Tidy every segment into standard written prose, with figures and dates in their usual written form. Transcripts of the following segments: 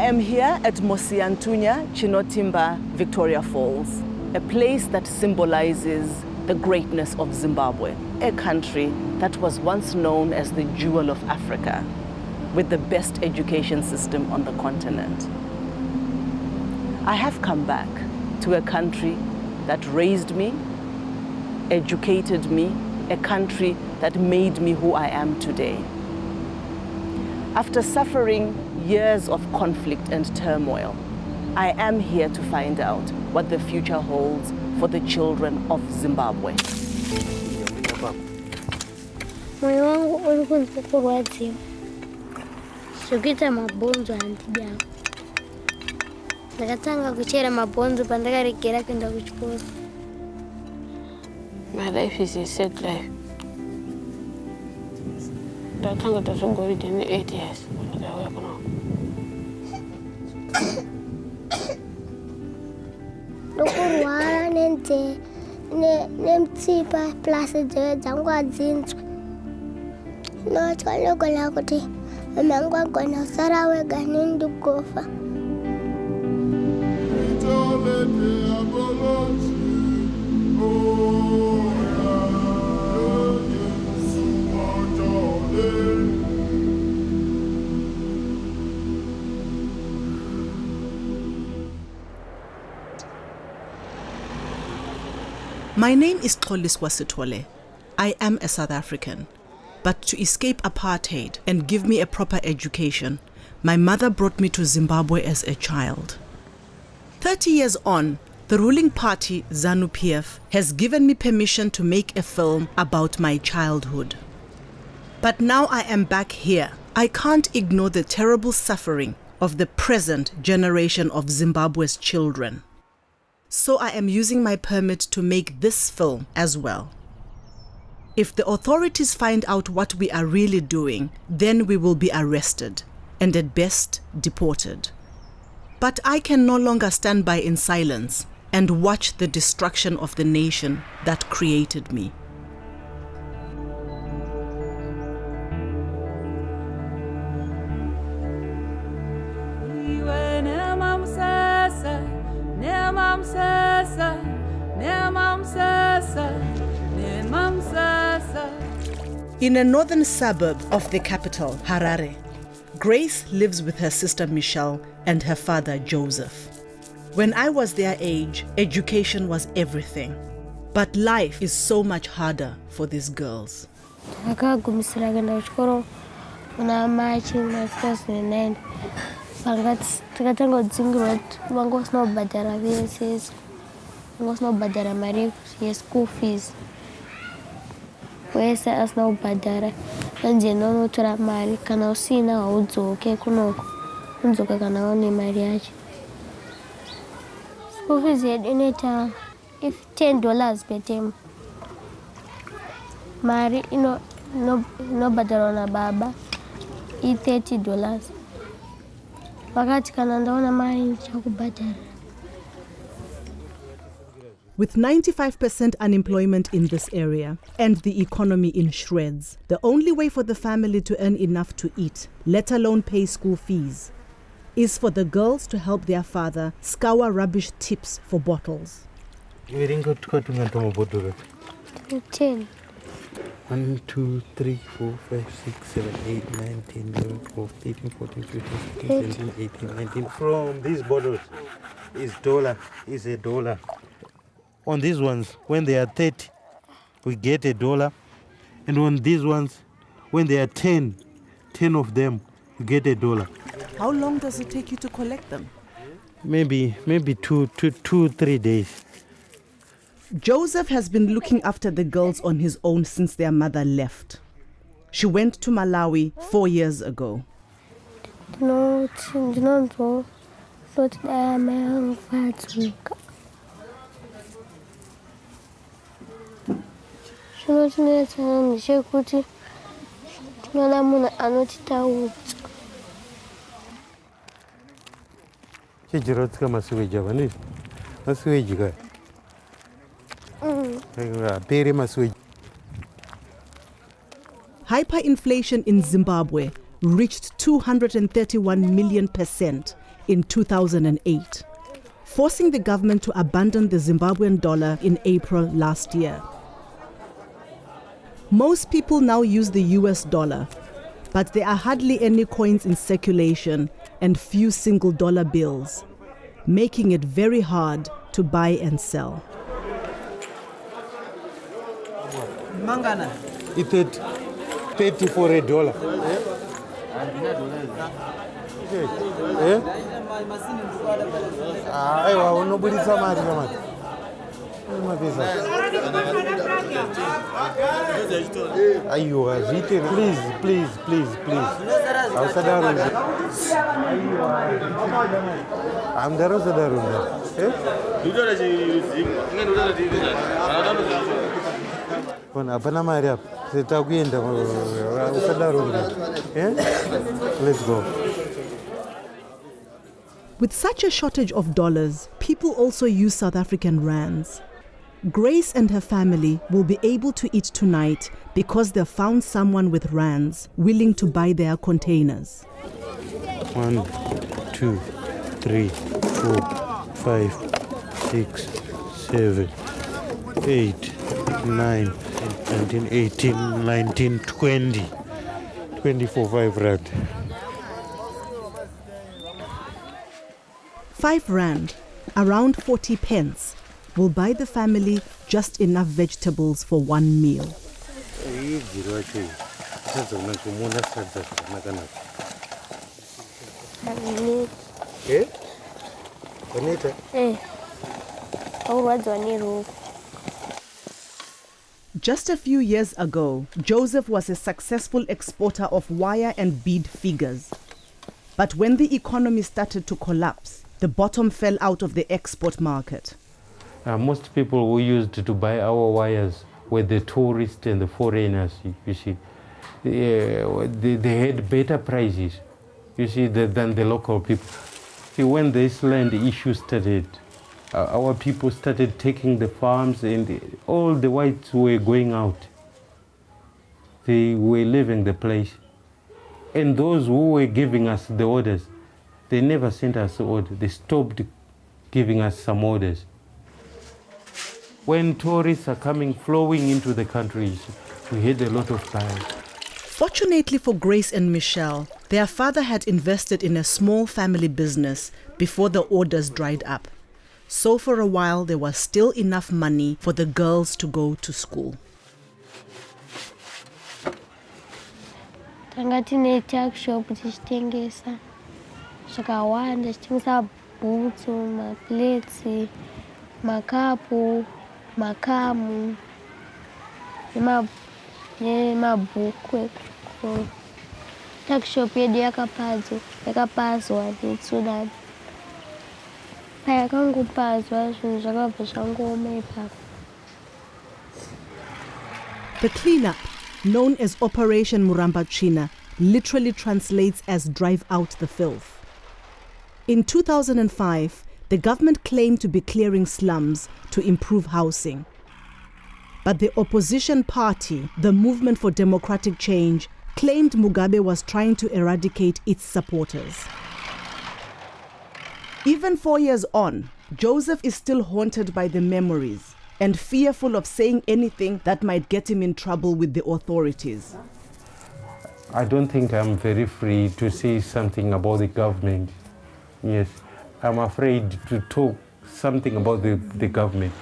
am here at Mosiantunya Chinotimba Victoria Falls, a place that symbolizes the greatness of Zimbabwe, a country that was once known as the jewel of Africa, with the best education system on the continent. I have come back to a country that raised me, educated me, a country that made me who I am today. After suffering years of conflict and turmoil, I am here to find out what the future holds for the children of Zimbabwe. Moyo wangu ulikuwa kurwadziwa. Sikuita mabonzo andibyao. Ndakatanga kuchera mabonzo pandakaregera kuenda kuchikoro. My life is a sad life. Ndatanga tasongoride ne 8 years. Ndakauya kuno. Ndokurwara nemtsipa plus dzangu adzinzwe. Ndotsvalogola kuti mangu agona kusara wega nendikufa. My name is Xoliswa Sithole. I am a South African. But to escape apartheid and give me a proper education, my mother brought me to Zimbabwe as a child. 30 years on, the ruling party, ZANU-PF, has given me permission to make a film about my childhood. But now I am back here. I can't ignore the terrible suffering of the present generation of Zimbabwe's children. So I am using my permit to make this film as well. If the authorities find out what we are really doing, then we will be arrested and at best deported. But I can no longer stand by in silence and watch the destruction of the nation that created me. In a northern suburb of the capital, Harare, Grace lives with her sister Michelle and her father Joseph. When I was their age, education was everything. But life is so much harder for these girls. School fees. Wese asina ubhadhara anje nonotora mari kana usina haudzoke kunoko unzoka kana une mari yacho. School fees yedu inoita if $10 per term. Mari inobhadharwa nababa $30. Vakati kana ndaona mari ndichakubhadhara. With 95% unemployment in this area and the economy in shreds, the only way for the family to earn enough to eat, let alone pay school fees, is for the girls to help their father scour rubbish tips for bottles. 10. 1, 2, 3, 4, 5, 6, 7, 8, 9, 10, 11, 12, 13, 14, 15, 16, 17, 18, 19. From these bottles is a dollar. On these ones, when they are 30, we get $1. And on these ones, when they are 10 of them, we get $1. How long does it take you to collect them? Maybe 3 days. Joseph has been looking after the girls on his own since their mother left. She went to Malawi 4 years ago. Hyperinflation in Zimbabwe reached 231 million%, in 2008, forcing the government to abandon the Zimbabwean dollar in April last year. Most people now use the US dollar, but there are hardly any coins in circulation and few single dollar bills, making it very hard to buy and sell. Mangana. It's 30 for $1. Please. I'm Let's go. With such a shortage of dollars, people also use South African rands. Grace and her family will be able to eat tonight because they found someone with rands willing to buy their containers. 1, 2, 3, 4, 5, 6, 7, 8, 9, 19, 18, 19, 20. 24, 5 rand. 5 rand, around 40 pence, will buy the family just enough vegetables for one meal. Just a few years ago, Joseph was a successful exporter of wire and bead figures. But when the economy started to collapse, the bottom fell out of the export market. Most people who used to buy our wires were the tourists and the foreigners, you see. They had better prices, you see, than the local people. See, when this land issue started, our people started taking the farms and all the whites were going out. They were leaving the place. And those who were giving us the orders, they never sent us orders. They stopped giving us some orders. When tourists are flowing into the countries, we had a lot of buyers. Fortunately for Grace and Michelle, their father had invested in a small family business before the orders dried up. So for a while, there was still enough money for the girls to go to school. Tangatine tuck shop tichitengesa zvakawanda, tichitengesa bhutsu, mapleti, makapu, makamu nemabhuku. Tuck shop yedu yakapazwa netsunami. Payakangopazwa zvinhu zvakabva zvangooma ipapo. The cleanup, known as Operation Murambachina, literally translates as drive out the filth. In 2005, the government claimed to be clearing slums to improve housing. But the opposition party, the Movement for Democratic Change, claimed Mugabe was trying to eradicate its supporters. Even 4 years on, Joseph is still haunted by the memories and fearful of saying anything that might get him in trouble with the authorities. I don't think I'm very free to say something about the government. Yes, I'm afraid to talk something about the government.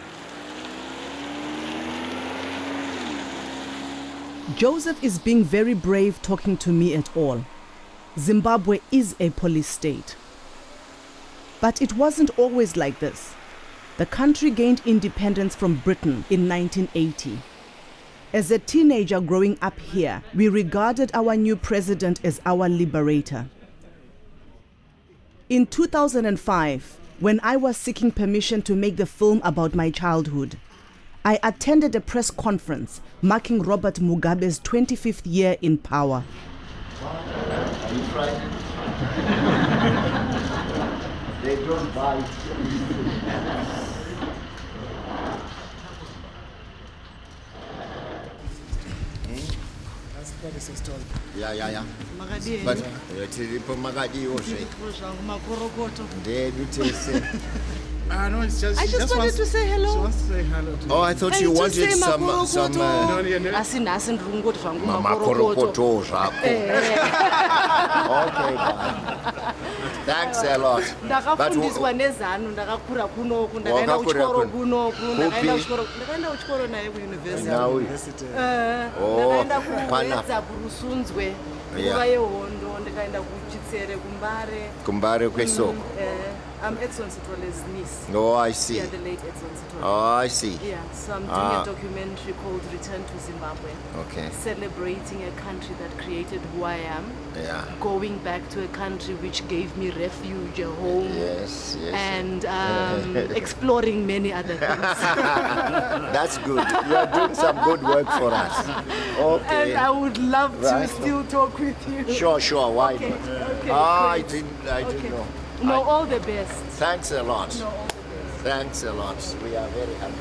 Joseph is being very brave talking to me at all. Zimbabwe is a police state. But it wasn't always like this. The country gained independence from Britain in 1980. As a teenager growing up here, we regarded our new president as our liberator. In 2005, when I was seeking permission to make the film about my childhood, I attended a press conference marking Robert Mugabe's 25th year in power. Are you frightened? They don't buy. That is a story. Yeah. Makadi. But tiripo makadi oshe. Makorokoto. Ndedu tese. No, it's just. I just wanted to say hello. She wants to say hello to Oh, I thought you wanted some Asina rungu tvangu makorokoto zvako. Okay, bye. Thanks a lot. Ndakafundiswa nezano ndakakura kunoku ndakaenda kuchikoro kunoku ndakaenda kuchikoro naye kuuniversity. Ndakaenda kuedza kurusunzwe nguva yehondo ndikaenda kuchitsere kumbare kwesoko. I'm Edson Sitwale's niece. Oh, I see. Yeah, the late Edson Sitwale. Oh, I see. Yeah, so I'm doing a documentary called Return to Zimbabwe. Okay. Celebrating a country that created who I am. Yeah. Going back to a country which gave me refuge, a home. Yes. And exploring many other things. That's good. You are doing some good work for us. Okay. And I would love to still talk with you. Sure. Why not? Okay. I didn't know. No, all the best. Thanks a lot. No, all the best. Thanks a lot. We are very happy.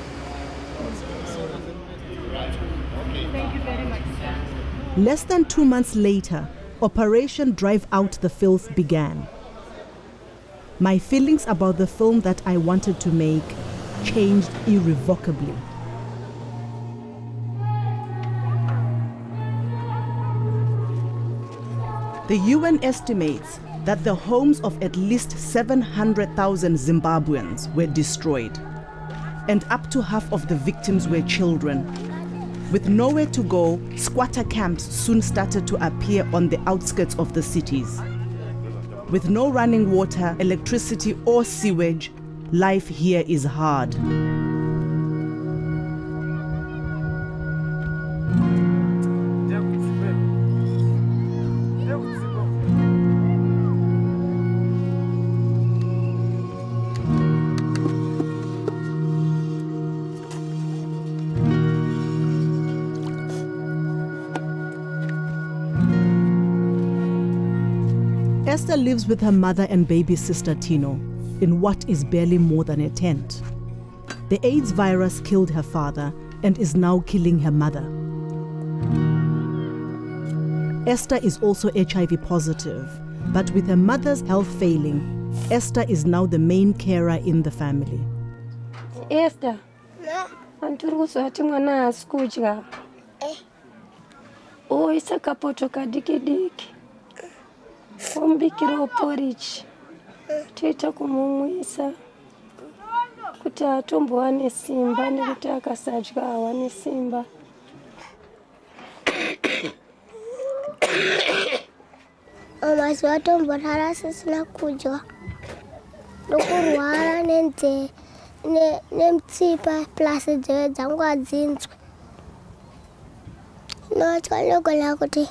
Thank you very much, sir. Less than 2 months later, Operation Drive Out the Filth began. My feelings about the film that I wanted to make changed irrevocably. The UN estimates that the homes of at least 700,000 Zimbabweans were destroyed, and up to half of the victims were children. With nowhere to go, squatter camps soon started to appear on the outskirts of the cities. With no running water, electricity, or sewage, life here is hard. Esther lives with her mother and baby sister Tino in what is barely more than a tent. The AIDS virus killed her father and is now killing her mother. Esther is also HIV positive, but with her mother's health failing, Esther is now the main carer in the family. Esther, anturi kuzvati mwana haasi kudya. Oisa kapoto kadiki diki. Ombikira porridge. Toita kumumwisa kuti atombowane simba nekuti akasadya hawane simba. Mazuva atomborara asisina kudya nokurwara nemutsipa plus nzeve dzangu hadzinzwi. Ndokanogona kuti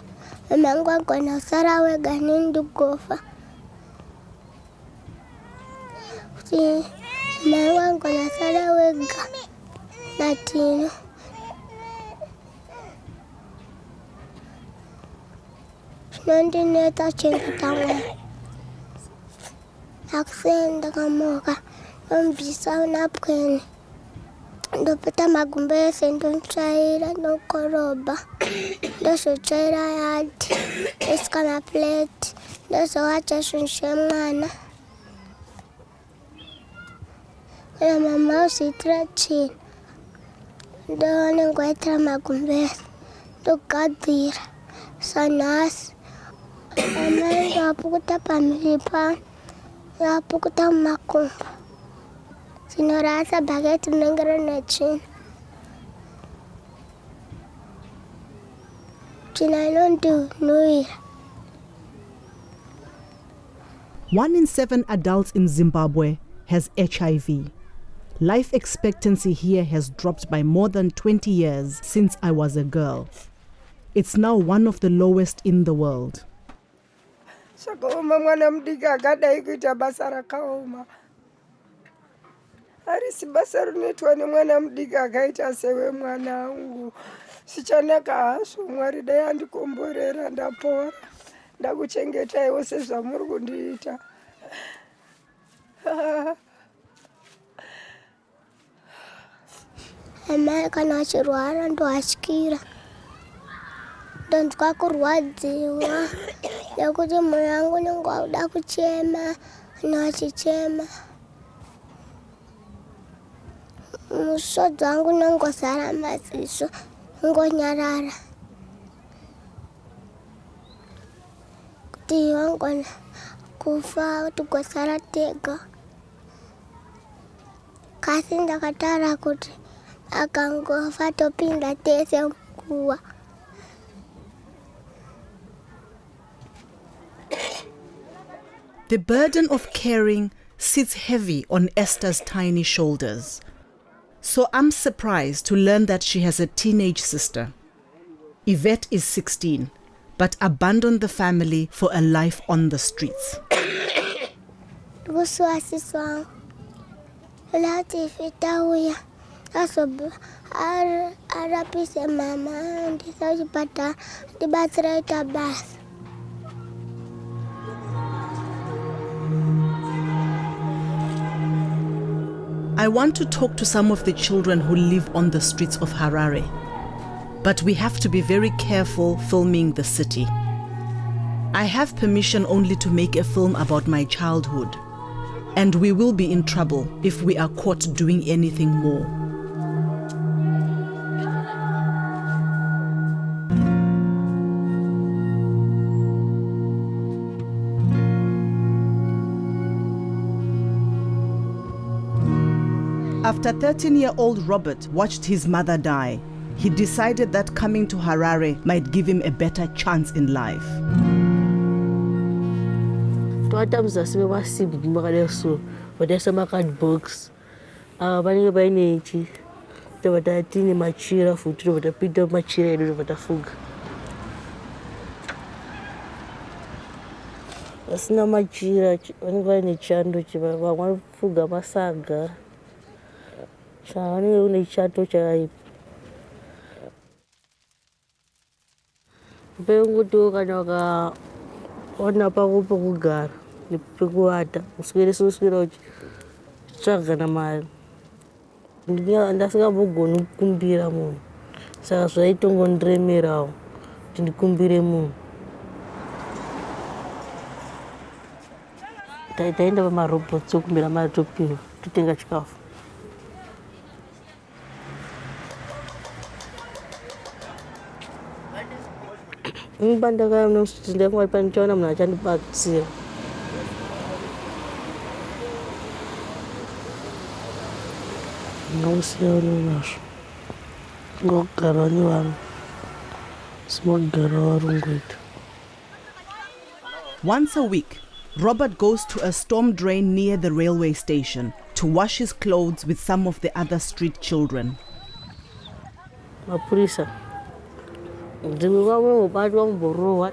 mama angu agona kusara wega neni ndikufa. Kuti mama angu agona kusara wega natino. Nondineta chengeta mwana. Akusenda kamoka ndombisa napkweni. Ndopeta magumbo ese ndontsvaira ndokoroba. Ndozotsvaira yadi ndosika maplate ndozowacha zvinhu zvemwana. Kana mama uziitira tsvina ndonenge waitira magumbo ese ndogadzira sanhasi. Mama ndoapukuta pamhiri pano ndoapukuta mumakumbo. Zinorasa bhaketi rinenge rine tsvina. Tsvina inondinhuhwira. 1 in 7 adults in Zimbabwe has HIV. Life expectancy here has dropped by more than 20 years since I was a girl. It's now one of the lowest in the world. Shakaoma mwana mudiki akadai kuita basa rakaoma. Harisi basa rinoitwa nemwana mudiki akaita sewe mwana wangu. Sichanaka hazvo, Mwari dai andikomborera ndapora. Ndakuchengetaiwo sezvamuri kundiita. Mama kana achirwara ndoatyira. ndonzwa kurwadziwa nekuti moyo wangu unenge wauda kuchema nachichema musodzi wangu unongozara maziso ngonyarara kuti wangona kufa tigosara tega kasi ndakataura kuti akangofa topinda tese mkuwa. The burden of caring sits heavy on Esther's tiny shoulders. So I'm surprised to learn that she has a teenage sister. Yvette is 16, but abandoned the family for a life on the streets. Arapise mama ndisachipata ndibatsiraita basi. I want to talk to some of the children who live on the streets of Harare, but we have to be very careful filming the city. I have permission only to make a film about my childhood, and we will be in trouble if we are caught doing anything more. After 13-year-old Robert watched his mother die, he decided that coming to Harare might give him a better chance in life. Asina machira vanenge vaine chando vamwe fuga masaga vanenge une chato chakaipa penguti kana ukaona pako pekugara nepekuata uswera uchitsvaga namari ndasingambogoni kukumbira munhu saka zvaitongondiremerawo kuti ndikumbire munhu. Taenda pamarobhotsi okumbira mari topinda totenga chikafu. Ndakanga panichaona munhu achandibatsira. Ndinosiyawo nazvo ngokugara nevanhu simogara varungoita. Once a week, Robert goes to a storm drain near the railway station to wash his clothes with some of the other street children. Mapurisa ndimwe vamwe mubatwa muborohwa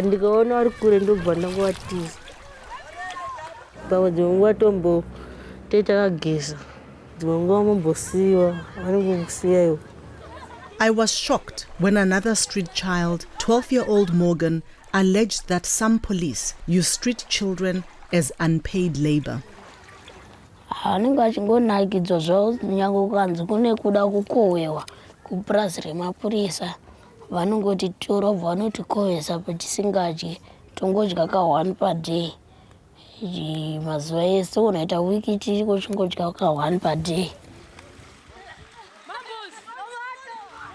ndikaona vari kure ndobva ndangowatiza pamwe dzimwe nguva tomboteitakageza dzimwe nguva mombosiyiwa vanongokusiyaiwo. I was shocked when another street child, 12-year-old Morgan, alleged that some police use street children as unpaid labor. Vanenge vachingonakidzwa zvavo nyange kukanzi kune kuda kukohwewa kupurazi remapurisa vanongoti tora obva vanotikohwesa patisingadyi tongodya ka1 per day. Mazuva ese unoita wiki tiriko chingodya ka1 per day.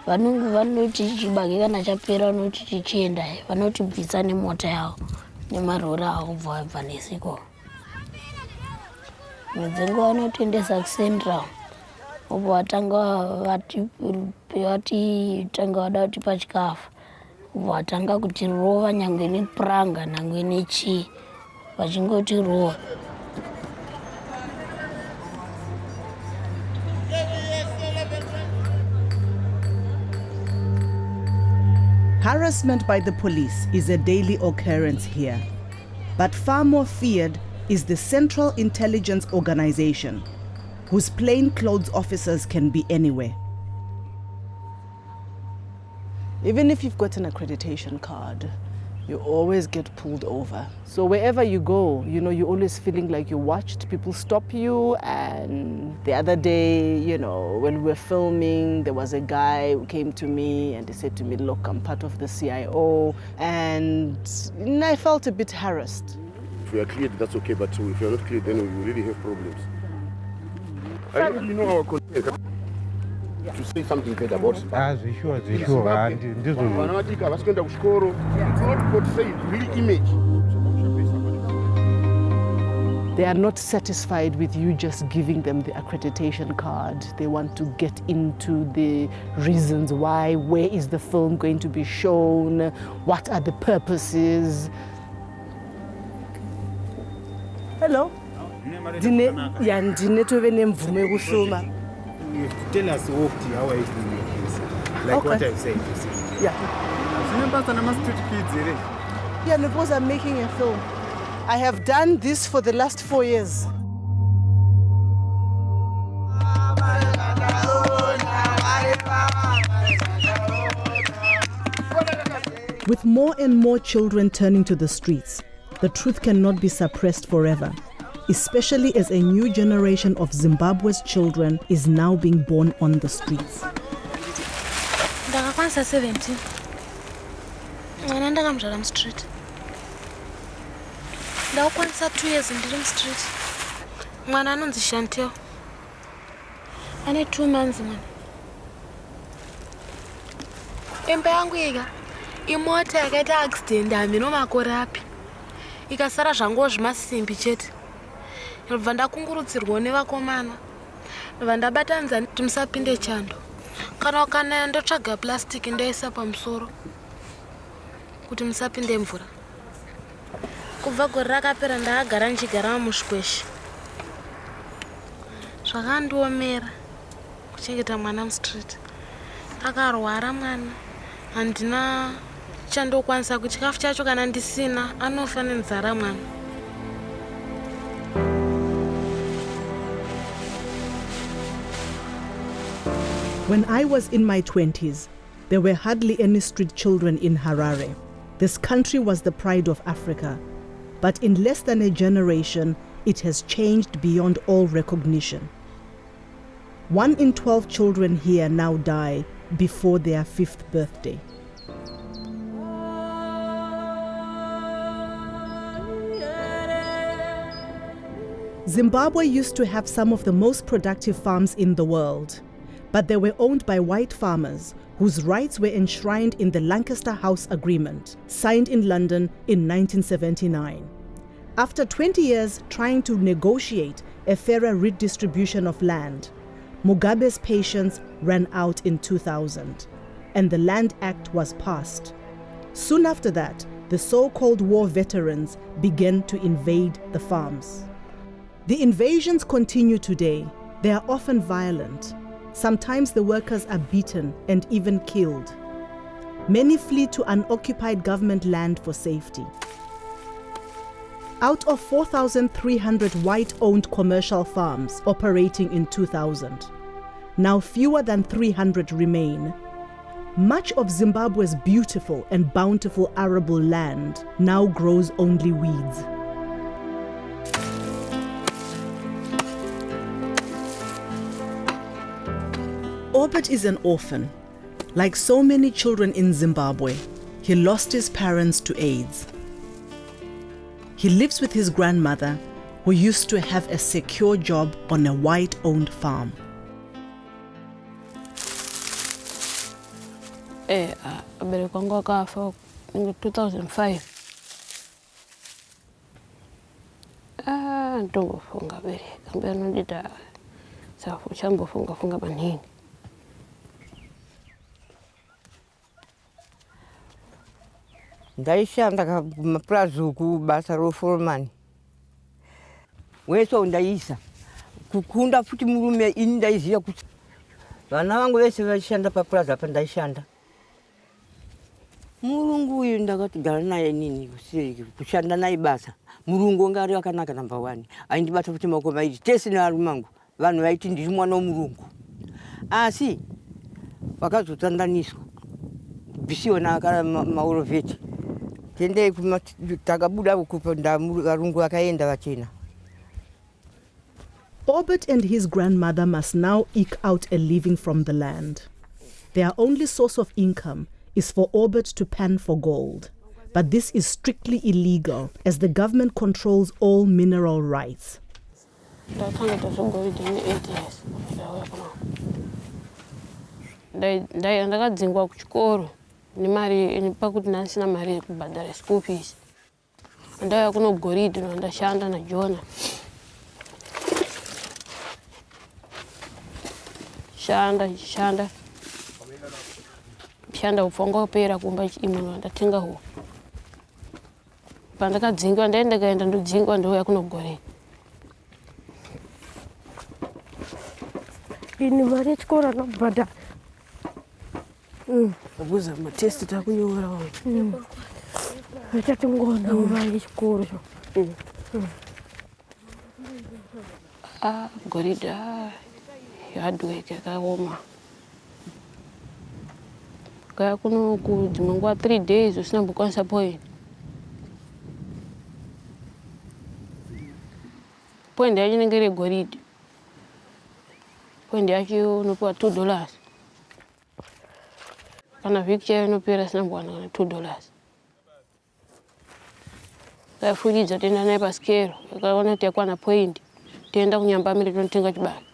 Vanoti chibage kana chapera vanoti tichienda vanotibvisa nemota yavo nemarori avo kubva vabva nesiko. Medzengo vanotoendesa kucentral obva vatanga vada kutipa chikafu obva vatanga kutirova nyangwe nepuranga nyangwe nechii vachingotirova. Harassment by the police is a daily occurrence here. But far more feared is the Central Intelligence Organization, whose plainclothes officers can be anywhere. Even if you've got an accreditation card, you always get pulled over. So wherever you go, you know, you're always feeling like you're watched. People stop you. And the other day, you know, when we were filming, there was a guy who came to me and he said to me, look, I'm part of the CIO. And I felt a bit harassed. If we are cleared, that's okay, but if we are not cleared, then we will really have problems. I really know our content. To say something bad about Zimbabwe. Sure. It's not good to say real image. They are not satisfied with you just giving them the accreditation card. They want to get into the reasons why, where is the film going to be shown, what are the purposes. Hello? Tell us how are you doing this? Like Okay. what I've said. Yeah. Yeah, because I'm making a film. I have done this for the last 4 years. With more and more children turning to the streets, the truth cannot be suppressed forever, especially as a new generation of Zimbabwe's children is now being born on the streets. Ndakakwanisa 17. Mwana ndakamzvara mustreet. Ndakakwanisa 2 years ndiri mustreet. Mwana anonzi Chantel. Ane 2 months mwana. Imba yangu ika imota yakaita accident hambi nomakore api. Ikasara zvangu zvimasimbi chete. Ndobva ndakungurudzirwa nevakomana. Ndobva ndabatanidza kuti musapinde chando. Kana ndotsvaga plastic ndoisa pamusoro kuti musapinde mvura. Kubva gore rakapera ndakagara ndichigara mushkweshi. Zvakandiomera kuchengeta mwana mustreet. Akarwara mwana. Handina chandokwanisa kuti chikafu chacho kana ndisina anofa nenzara mwana. When I was in my 20s, there were hardly any street children in Harare. This country was the pride of Africa. But in less than a generation, it has changed beyond all recognition. 1 in 12 children here now die before their 5th birthday. Zimbabwe used to have some of the most productive farms in the world, but they were owned by white farmers whose rights were enshrined in the Lancaster House Agreement, signed in London in 1979. After 20 years trying to negotiate a fairer redistribution of land, Mugabe's patience ran out in 2000, and the Land Act was passed. Soon after that, the so-called war veterans began to invade the farms. The invasions continue today. They are often violent. Sometimes the workers are beaten and even killed. Many flee to unoccupied government land for safety. Out of 4,300 white-owned commercial farms operating in 2000, now fewer than 300 remain. Much of Zimbabwe's beautiful and bountiful arable land now grows only weeds. Orbit is an orphan. Like so many children in Zimbabwe, he lost his parents to AIDS. He lives with his grandmother, who used to have a secure job on a white-owned farm. Abereki wangu akafa in 2005. Ntongofunga abereki ambe anondita safu chambofunga maningi. Ndaishanda maplazi uku basa roformani. Weso ndaisa. Kukunda futi murume ini ndaiziya kuti vana vangu vese vaishanda paplazi apa ndaishanda. Murungu uyu ndakatigara naye nini kusiri kushanda naye basa. Murungu ngari wakanaka number 1. Aindibata futi maoko mairi tesi narumangu. Vanhu vaiti ndiri mwana womurungu. Asi vakazotandaniswa. Bisiona akara mauroveti. tende takabuda kupanda varungu vakaenda vachena. Orbit and his grandmother must now eke out a living from the land. Their only source of income is for Orbit to pan for gold. But this is strictly illegal as the government controls all mineral rights. Ndakadzingwa kuchikoro nemari pakuti ndasina mari yekubhadhara school fees. Ndauya kuno goridhe ndashanda naJona. Shanda ufonga upera kumba imwe ndatenga ho. Pandakadzingwa ndaenda ndodzingwa ndauya kuno goridhe. Ini mari yechikoro ndakubhadhara. Abuza matesti takunyora. Achatingona mari yechikoro. Goridhe hard work yakaoma. Kaya kuno kudzimangwa 3 days usina mbokwanisa point. Point yacho inenge iri goridhe. Point yacho unopiwa $2. Kana vhiki chaiyo inopera sina mbokwana $2. Kafuridza toenda naye pasikero. Yakaona kuti yakwana point. Toenda kunyambamire tonotenga chibage.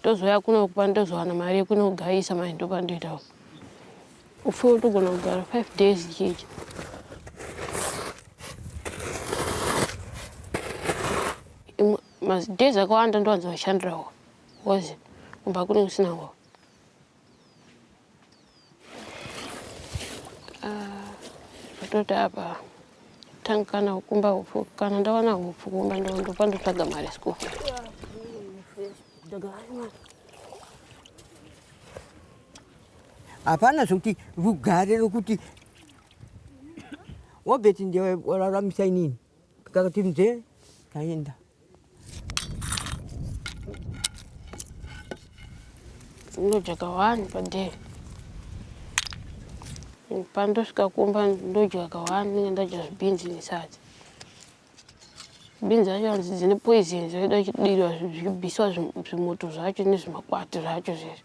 Tozoya kuno kupa ndozowana mari yekunogayisa maindo pandoitawo. Ufuna togona kugara 5 days ichichi. Days akawanda ndowanza kushandirawo. Wazi kumba kune kusinawo. Patota apa tankana kumba ufu kana ndawana ufu kumba ndo ndotsvaga mari school. Hapana zvokuti rugare rokuti wabeti ndiye wararamisa inini. Kakati mzee kaenda. Ndodya 1 per day. Pandosvika kumba ndodya 1 ndadya beans nesadza. Beans zacho dzine poison zvoda kudirwa zvibiswa zvimoto zvacho nezvimakwati zvacho zvese.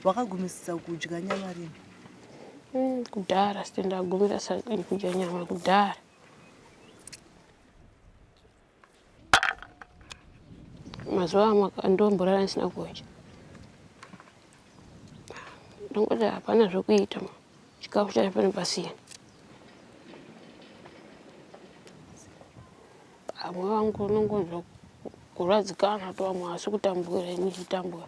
Wakagumisisa kudya nyama rini? Kudhara sitendagumira kudya nyama kudhara. Mazuva ndomborara ndisina kudya. Ndongoti hapana zvokuita chikafu chacho pane pasina. Vamwe vangu unongonzwa kuradzikana vamwe asi kutambura ini ndichitambura.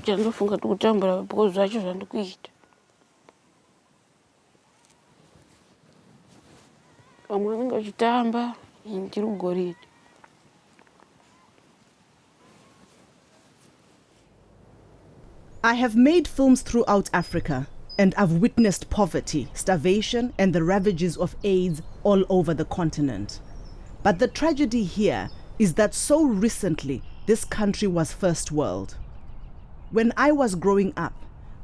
Chandofunga kuti kutambura because zvacho zvandikuita. Vamwe vanenge vachitamba ini ndiri kugoridhe. I have made films throughout Africa and I've witnessed poverty, starvation and the ravages of AIDS all over the continent. But the tragedy here is that so recently this country was first world. When I was growing up,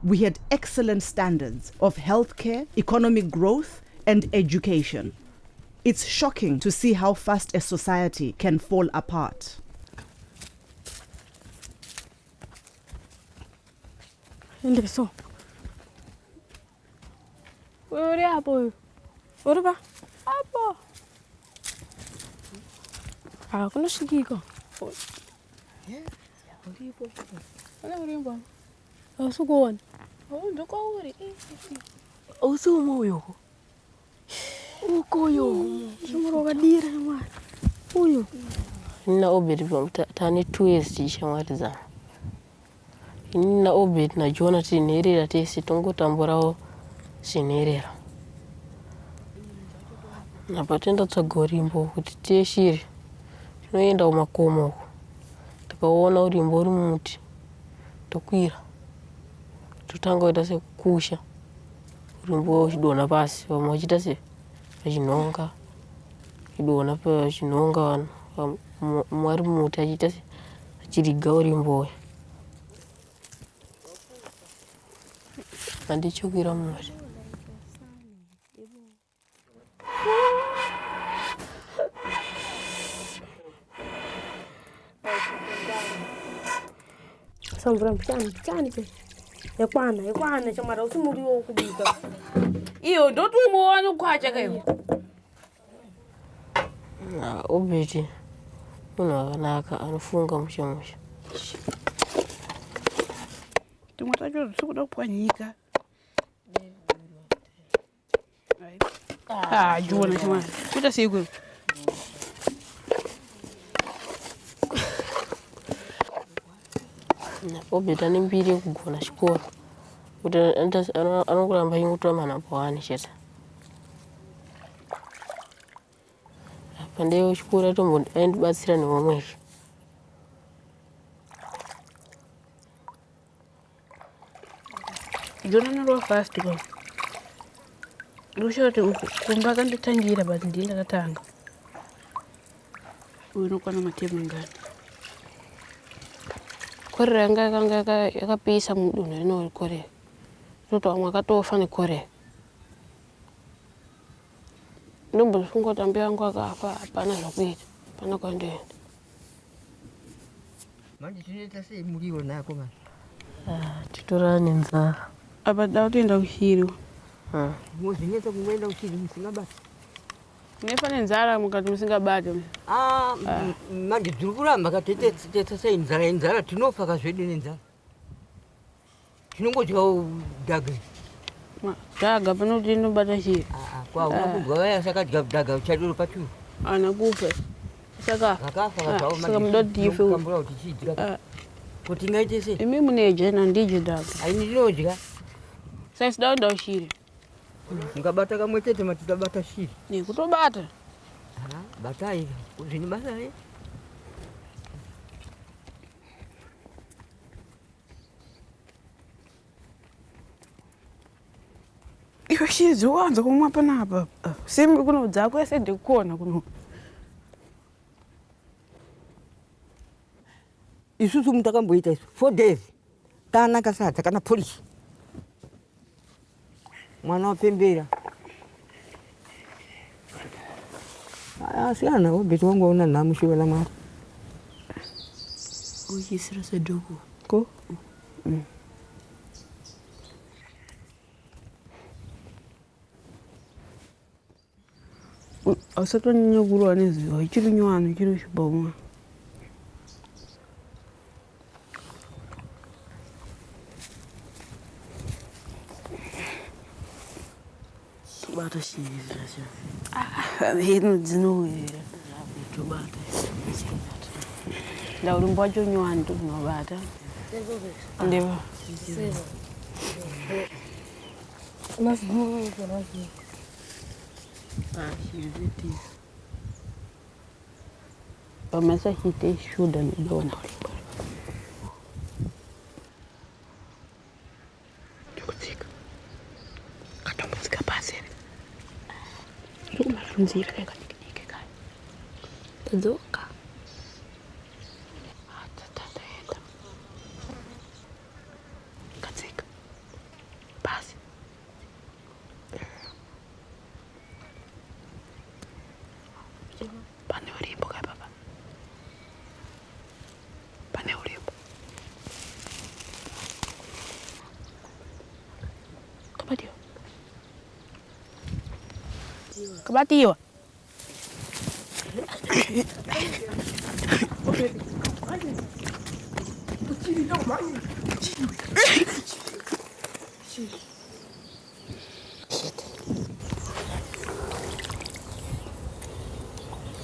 we had excellent standards of healthcare, economic growth, and education. It's shocking to see how fast a society can fall apart. Endereçou. Ore apo. Ore ba. Apo. Kuna shikiko. Ana urimba. Usugona. Ndoko uri. Usumoyo. Ukoyo. Shimoroga dira mwana. Uyo. Nina obedi tani 2 years tishamaliza. Nina obedi na Jona tinerera tesi tongotamburawo sinerera. Apa tenda tsoga rimbo kuti tiyeshire. Tinoenda kumakomo uko. Tikaona urimbo uri mumuti. Tokwira. Totanga kuita sekusha. Urimbo uchidonha pasi. Vamwe vachiita sechinonga. Chidonha pachinonga vanhu. Mumwe ari mumuti achiita achiriga urimbo. Handichokwira mumuti. Samvura mpichani pe. Yakwana chamara usimuriwo kubika. Iyo ndotumbowana kwacha kayo. Obeti. Munhu akanaka anofunga musha. Tumwe tacho tikuda kupwanyika. Jona chamara. Kuita siku. Obeta nembiri yekugona chikoro. Kuti anokuramba ingotora manhamba wani chete. Pandeyo chikoro atombobatsira nevamwezve. Jona naro fast kwa. Ndoshote kumba kanditangira bati ndinda katanga. Uno kwana matemu ngani. Korera yanga yakapisa mudunhu rino Korea. Toto vamwe akatofa neKorea. Ndombofunga kuti ambi vangu akafa hapana zvakuita. Hapana kwandoenda. Manje tinoita sei muriwo nako manje? Titorana nenzara. Apa dautoenda kushiri. Muzvinetsa kumwenda kushiri musingabati. Nefane nzara mukati musingabati. Manje dziri kuramba katetsa sei nzara tinofa kazvedu nenzara. Tinongodyawo dhaga. Dhaga pano kuti inobata shiri. Kwa unakumbwa vaya sakadya dhaga uchadoro patu. Ana kufa. Saka saka mudoti ife ukambura kuti chidya. Kuti ngaite sei? Imi muneje na ndije dhaga. Aini ndinodya. Sasa sidaenda kushiri. Ngabata kamwe chete matidabata shiri. Ni kutobata. Batai zvini basa re. Iwe shiri wanza kumwa panapa. Simbi kuno dzako ese ndikuona kuno. Isusu mutakamboita isu 4 days. Tana kasata kana polisi. Mwana wapembera. Asiana obeti wangu una namushiwa la mara. Uyisira sedoko. Ko? Asato nyoguru neziwa ichiri nywano ichiri shibomwa. Bata shiri zvirasha. Hino dzinowira. Tobata. Ndauri mbacho nywano ndinobata. Ndeva. Nasguru kana shi. Shiziti. Pamesa hite shuda ndona. Ndikutsika. Katombotsika pasi. Nzira yakadikike kai. Tadzoka. Tataenda. Katsika. Pasi. Pane urimbo kai baba. Pane urimbo. Kabatiwa. Kabatiwa.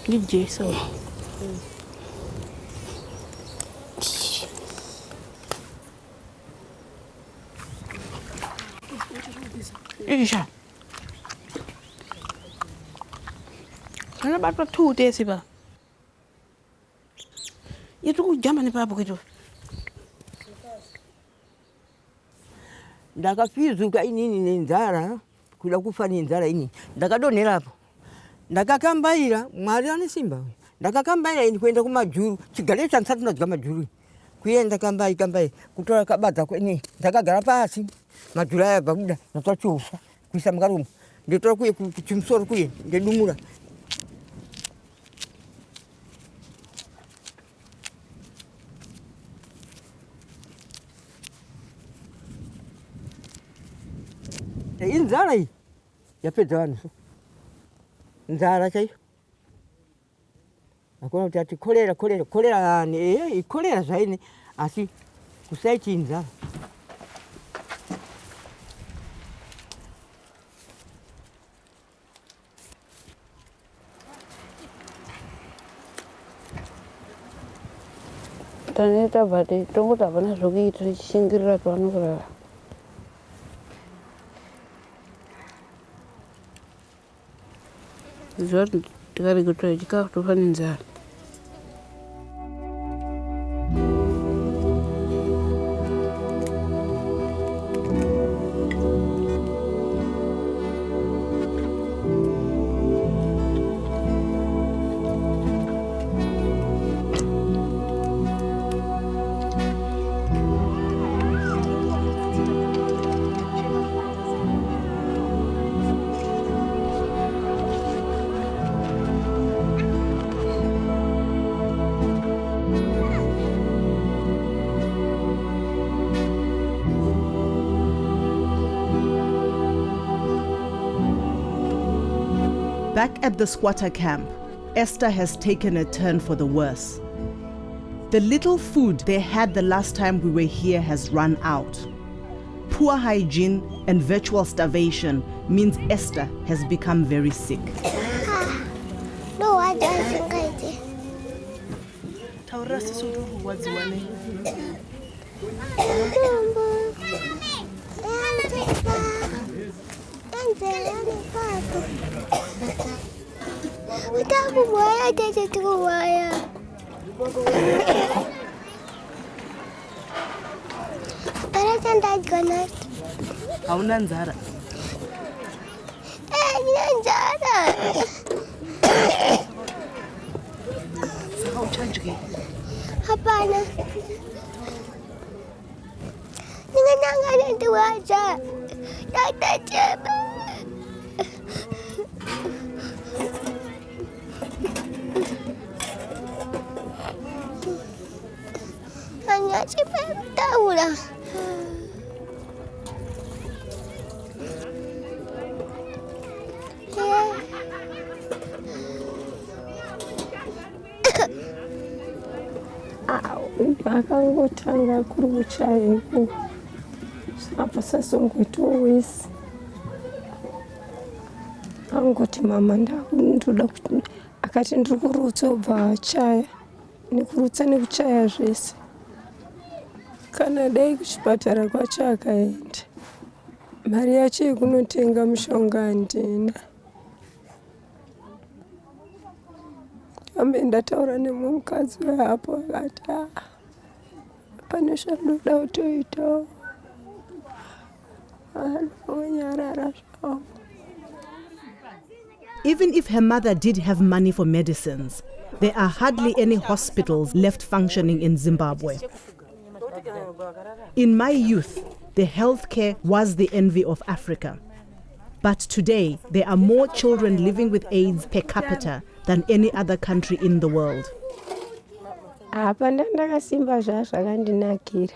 DJ so. Isha. batwa 2 days ba. Yetu kujamba ni papo kitu. Ndakafizuka inini nenzara kuda kufa nenzara ini ndakadonera hapo ndakakambaira mwari ane simba ndakakambaira ini kuenda kumajuru chigale chansatu ndadya majuru kuenda kambai kutora kabadza kweni ndakagara pasi majuru aya babuda natochufa kuisa mkarumu nditora kuye kuchimsoro kuye ndedumura inzara hii yapedza vanhu nzara chaiyo akuna kuti ati kolera ikolera zvaine asi kusaiti inzara Taneta bade tongota bana zogi tshingirira twanokura. Zot tikari kutoa chikafu tufanye nzara. Back at the squatter camp, Esther has taken a turn for the worse. The little food they had the last time we were here has run out. Poor hygiene and virtual starvation means Esther has become very sick. No, I don't think I did. Hauna nzara. Sauchajike. Hapana. Ninganangana tuwacha. Tatacheba. Hanya taula. Akangotanga kuri kuchayeko apa sasongoita wese angoti mama ndoda akati ndiri kurutsa ubva achaya nekurutsa nekuchaya zvese kana dai kuchipatara kwacho akaenda mari yacho yekunotenga mushonga handina ambe ndataura nemumwe mukadzi weapo akati pane zvadoda kutoita anyarara zvawo. Even if her mother did have money for medicines, there are hardly any hospitals left functioning in Zimbabwe. In my youth, the healthcare was the envy of Africa. But today, there are more children living with AIDS per capita than any other country in the world. Apa ndakasimba zvakandinakira.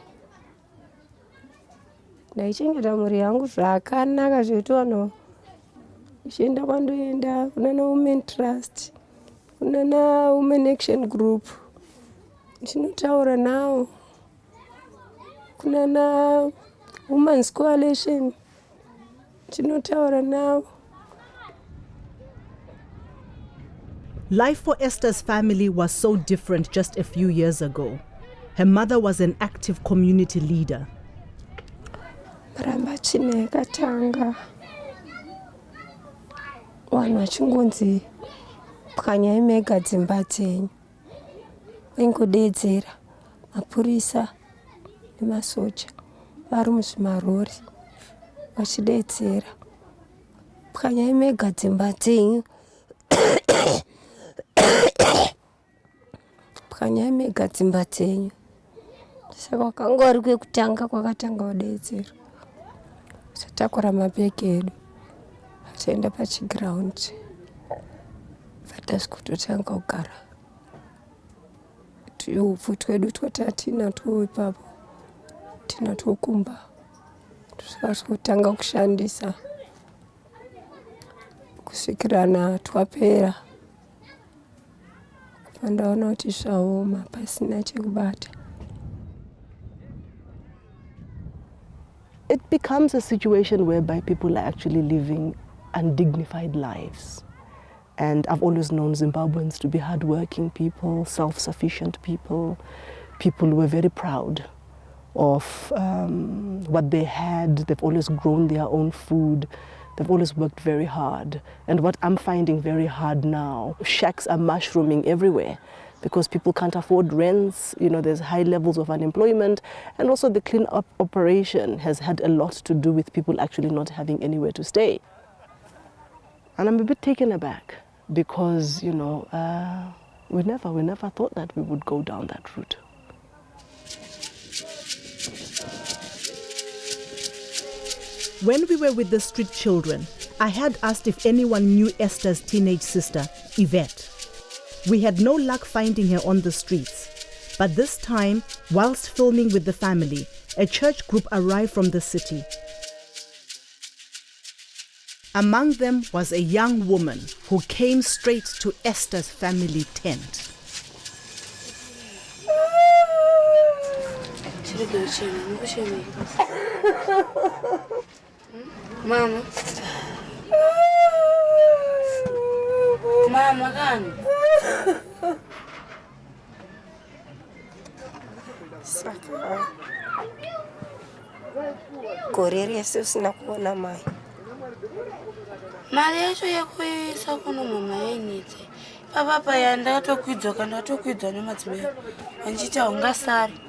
Ndaichengeta mhuri yangu zvakanaka zvekuti vanhu ichienda kwandoenda kuna Women Trust, kuna Women Action Group, ndinotaura navo, kuna Women's Coalition, ndinotaura navo. Life for Esther's family was so different just a few years ago. Her mother was an active community leader. Maramba chine yakatanga. Vanhu vachingonzi Pwanyaimega dzimba dzenyu ingodedzera mapurisa nemasoja vari muzvimarori vachidedzera. Pwanyaimega dzimba dzenyu pwanyaimega dzimba dzenyu. Saka kwakangori kwekutanga kwakatanga kudedzera. Tatakura mabhegi edu taenda pachigiraundi vatasvikutotanga kugara. Tuupfu twedu twatatinatwo ipapo tinatwo kumba tukatanga kushandisa kusvikira twapera. Pandaona kuti zvaoma pasina chekubata. It becomes a situation whereby people are actually living undignified lives. And I've always known Zimbabweans to be hardworking people, self-sufficient people, people who were very proud of what they had. They've always grown their own food. They've always worked very hard. And what I'm finding very hard now, shacks are mushrooming everywhere because people can't afford rents. You know, there's high levels of unemployment. And also the clean-up operation has had a lot to do with people actually not having anywhere to stay. And I'm a bit taken aback because, you know, we never thought that we would go down that route. When we were with the street children, I had asked if anyone knew Esther's teenage sister, Yvette. We had no luck finding her on the streets. But this time, whilst filming with the family, a church group arrived from the city. Among them was a young woman who came straight to Esther's family tent. Mama. Mama gani? Saka gore rese usina kuona mai. Mari yacho yekuisa kuno mama yenitse. Papa paya ndatokwidza nemadzimai. Anchiti haungasari.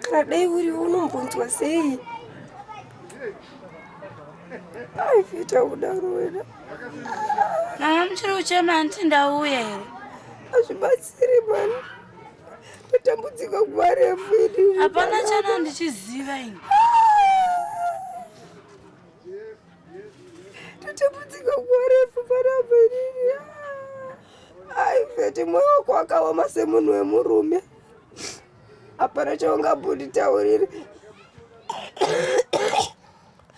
Kana dai uri unombonzwa sei? Ai fita kudaro wena. Mama muchiri uchema anti ndauya here. Azvibatsiri mani. Tatambudzika nguva refu ini. Hapana chana ndichiziva ini. Tatambudzika nguva refu panapa ini. Ai fete mwoyo wako wakaoma semunhu wemurume. Hapana chaungambonditaurira.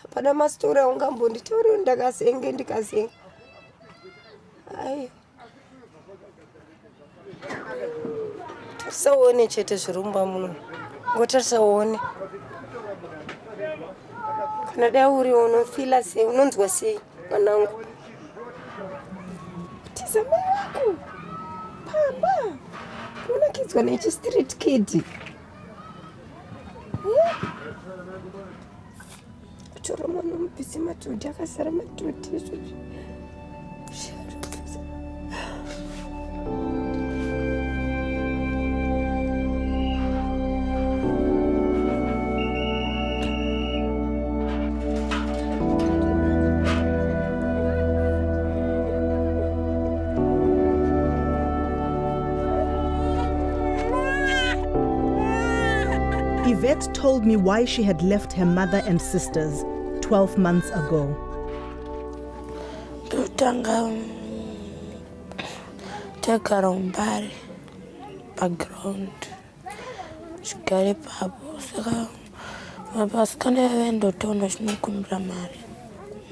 Hapana masitori aungambonditaurira ndakasenge ndikasenga. Ai. Tarisaone chete zvirumba muno. Ngotarisaone. Kana dai uri unofila sei, unonzwa sei mwanangu? Tizama wako. Papa. Unakidzwa nechi street kid. Kutora mwana mupisi matoti akasara matoti izvozvo. Yvette told me why she had left her mother and sisters 12 months ago. Tutanga tegara umbari background chigare papo saka vasikana vaendotonda chinokumbira mari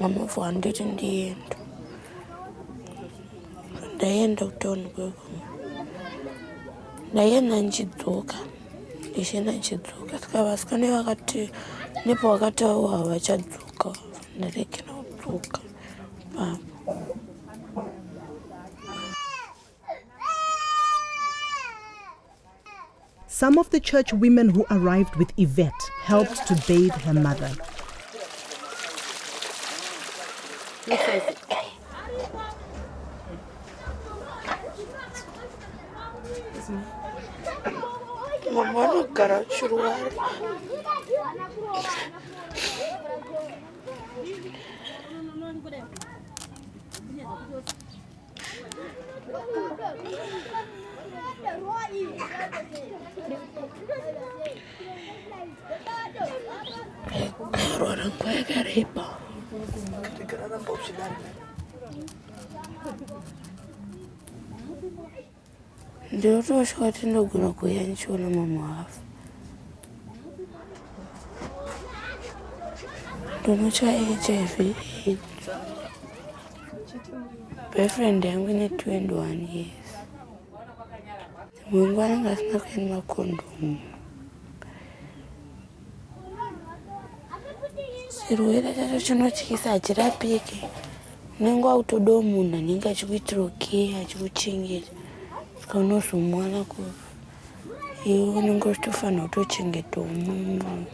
mamavhu handiti ndienda ndaenda kutoni kweko ndaenda nchidzoka ndichienda nchidzoka saka vasikana vakati nepo vakati avo havachadzoka ndarekera kudzoka papo. Some of the church women who arrived with Yvette helped to bathe her mother. Mama anogara achirwara. Arwara nguva yakareba. Ndinotosha kuti ndinogona kuuya ndichiona mama afa. Ndinocha HIV AIDS. Boyfriend yangu ine 21 years. Mungu anenge asina kuenda makondomu. Chirwere chacho chinotyisa hachirapiki. Unenge wautodawo munhu anenge achikuitira care, achikuchengeta. Saka unozomwana kufa. Iwe unenge uchitofanira kutochengetawo munhu.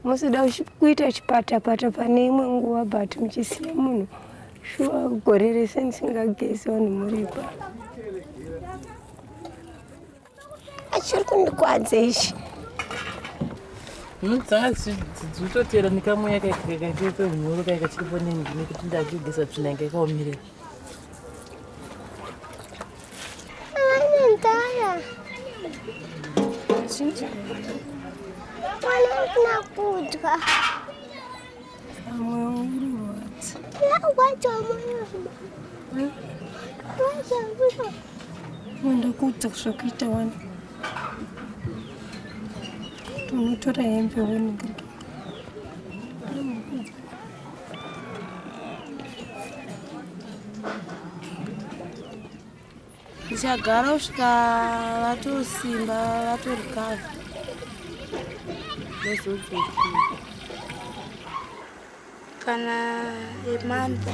Musida kuita chipata-pata pane imwe nguva but muchisiya munhu shuwa gore rese ndisingagezi vanhu muripo. Achiri kundikwadza ichi. Dzanga dzichitotera nikamwe kakaipe mhuru kachiripo nendini kuti ndachigeza tsvina yanga yakaomerera. Ndaya. Mwana kudya. Moyo wangu unorwadza. Wacha moyo. Wacha. Ndakudza kusvikaita wani. Unotora hembe wani. Ndichagara kusvika vatosimba vatorikavha. Kana month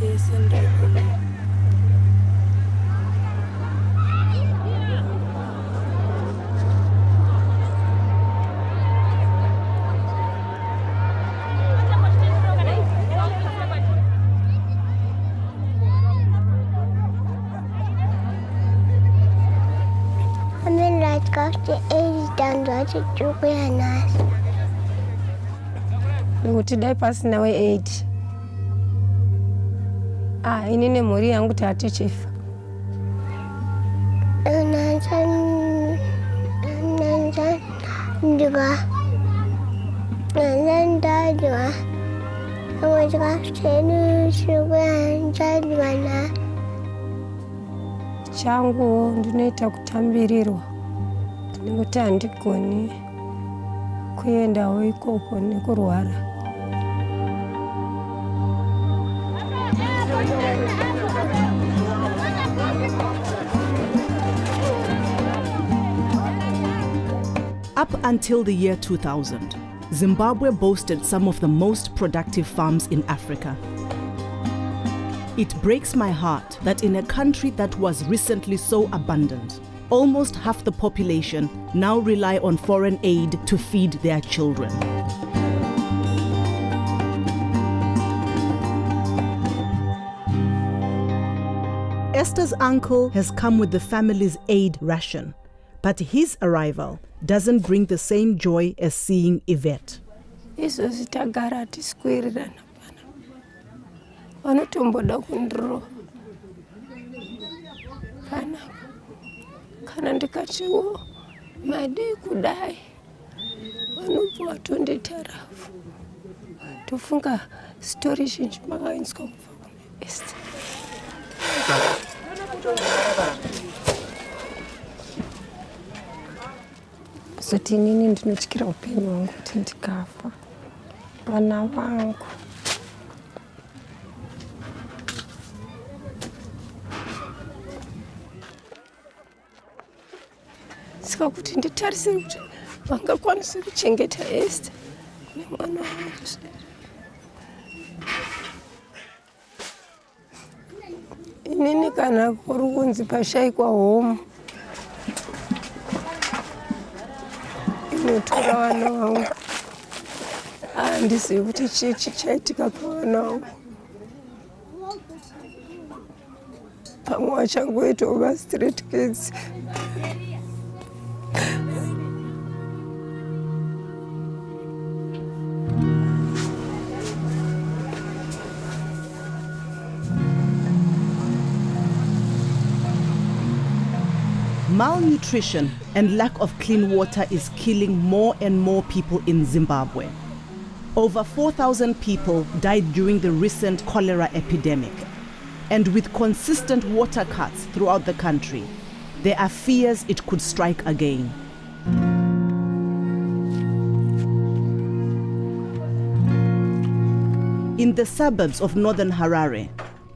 yese ndakona. Kuti dai pasina we8 ini nemhuri yangu tatichifa. Changu ndinoita kutambirirwa nekuti handigoni kuendawo ikoko nekurwara. Up until the year 2000, Zimbabwe boasted some of the most productive farms in Africa. It breaks my heart that in a country that was recently so abundant, almost half the population now rely on foreign aid to feed their children. Esther's uncle has come with the family's aid ration, but his arrival doesn't bring the same joy as seeing Yvette. Izvozvi tagara tisikwirirana pana. Vanotomboda kundirova. Pana. Kana ndikatiwo madei kudai. Vanobva vatonditarafu. Tofunga story zhinji makainzwa kubva kuna Esther. Zoti inini ndinotyira upenyu hwangu kuti ndikafa. Vana vangu. Saka kuti nditarisire kuti vangakwanisa kuchengeta Esther nemwana wangu. Inini kana kuri kunzi pashayikwa home, ndinotora vana vangu. Handizivi kuti chii chichaitika pavana vangu. Pamwe vachangoitawo ma-street kids. Malnutrition and lack of clean water is killing more and more people in Zimbabwe. Over 4,000 people died during the recent cholera epidemic. And with consistent water cuts throughout the country, there are fears it could strike again. In the suburbs of northern Harare,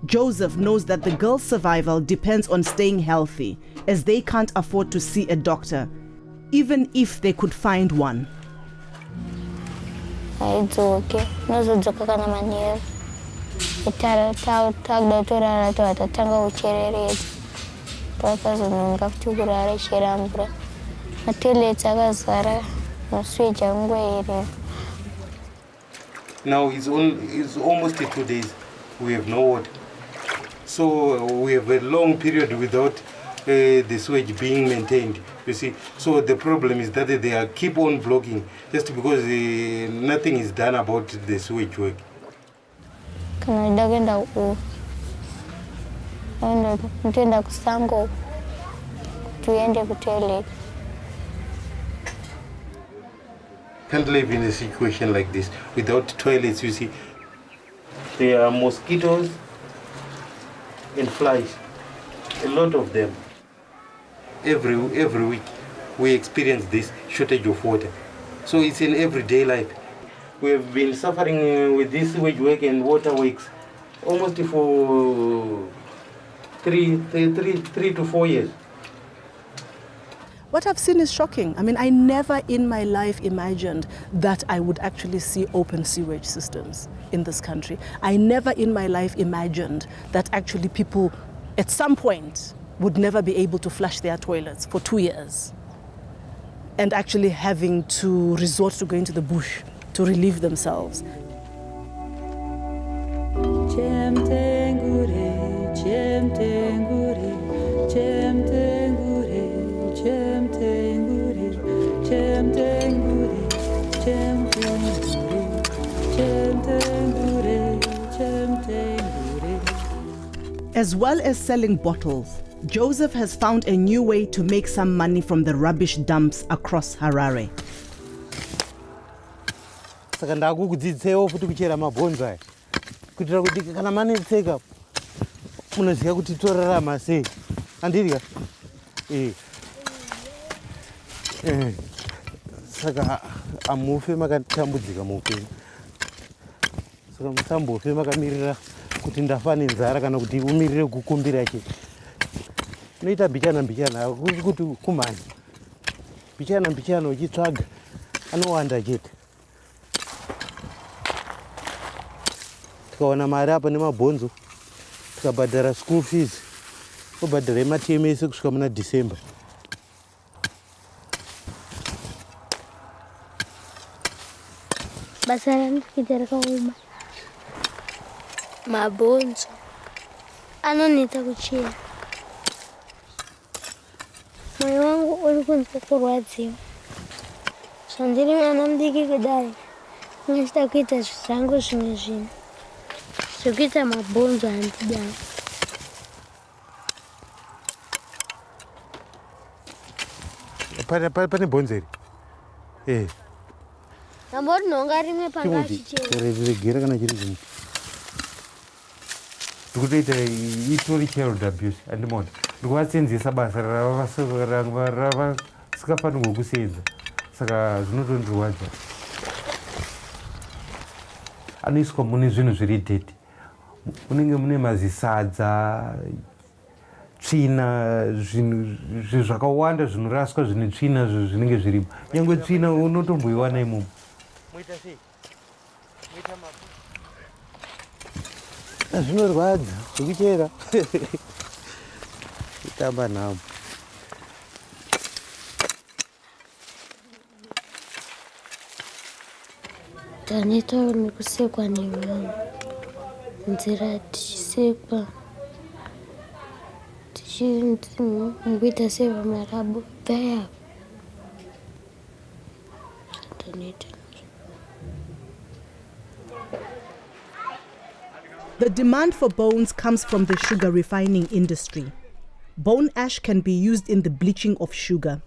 Joseph knows that the girl's survival depends on staying healthy, as they can't afford to see a doctor, even if they could find one. It's okay. Nozodzoka kana manheru. Takuda kutorara tatanga kuchereredza. Pakazononga kuti kurara chera mvura. Matoilets akazara, maswitch angoerera. Now it's almost 2 days we have no water. So we have a long period without the sewage being maintained, you see. So the problem is that they are keep on blocking just because nothing is done about the sewage work. Kana ndagenda ku ndenda kusango tuende ku toilet. Can't live in a situation like this without toilets, you see. There are mosquitoes and flies, a lot of them. Every week we experience this shortage of water. So it's in everyday life. We have been suffering with this sewage work and water works almost for 3 to 4 years. What I've seen is shocking. I mean, I never in my life imagined that I would actually see open sewage systems in this country. I never in my life imagined that actually people at some point would never be able to flush their toilets for 2 years and actually having to resort to going to the bush to relieve themselves. As well as selling bottles, Joseph has found a new way to make some money from the rubbish dumps across Harare. Saka ndakukudzidzisewo futi kuchera mabhonzo aya kuitira kuti kana manetseka munoziva kuti torarama sei. Andirya saka amufe makatambudzika muupenyu, saka musambofe makamirira kuti ndafa nenzara kana kuti umirire kukumbira che. Unoita mbichana hakusi kuti kumhanya, mbichana uchitsvaga anowanda chete. Tikawana mari apa nemabhonzo tikabhadhara school fees, tobhadhara matemu ese kusvika muna December. Basa rangu kuita rakaoma. Mabhonzo anoneta kuchera. Moyo wangu uri kunze kurwadziwa. Zvandiri mwana mudiki kudai, ndinochida kuita zvangu zvimwe zvinhu. Zvekuita mabhonzo handidai. Pane bhonzo iri? Nambori nhonga rimwe pangachichera. Regera kana chiri zvimwe. Ndikutoita itori child abuse andimona. Ndikuvatsenzesa basa ravasikafanirwa kusenza, saka zvinotondirwadza. Anoiswa mune zvinhu zviri dheti, munenge mune mazisadza, tsvina, zvinhu zvakawanda zvinoraswa zvine tsvina zvinenge zvirimo. Nyangwe tsvina unotomboiwana imomo. Zvinorwadza zvekuchera. Kutamba nhamo. Taneta nikusekwa nevanhu nzira tichisekwa tichikuita sevamarabu bhaya taneta. The demand for bones comes from the sugar refining industry. Bone ash can be used in the bleaching of sugar.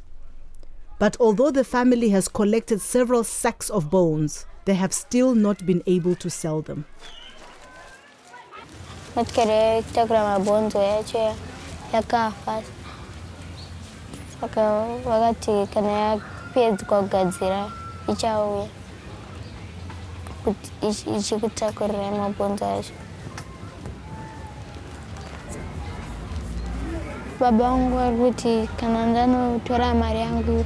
But although the family has collected several sacks of bones, they have still not been able to sell them. Baba wangu alikuti kana ndanotora mari yangu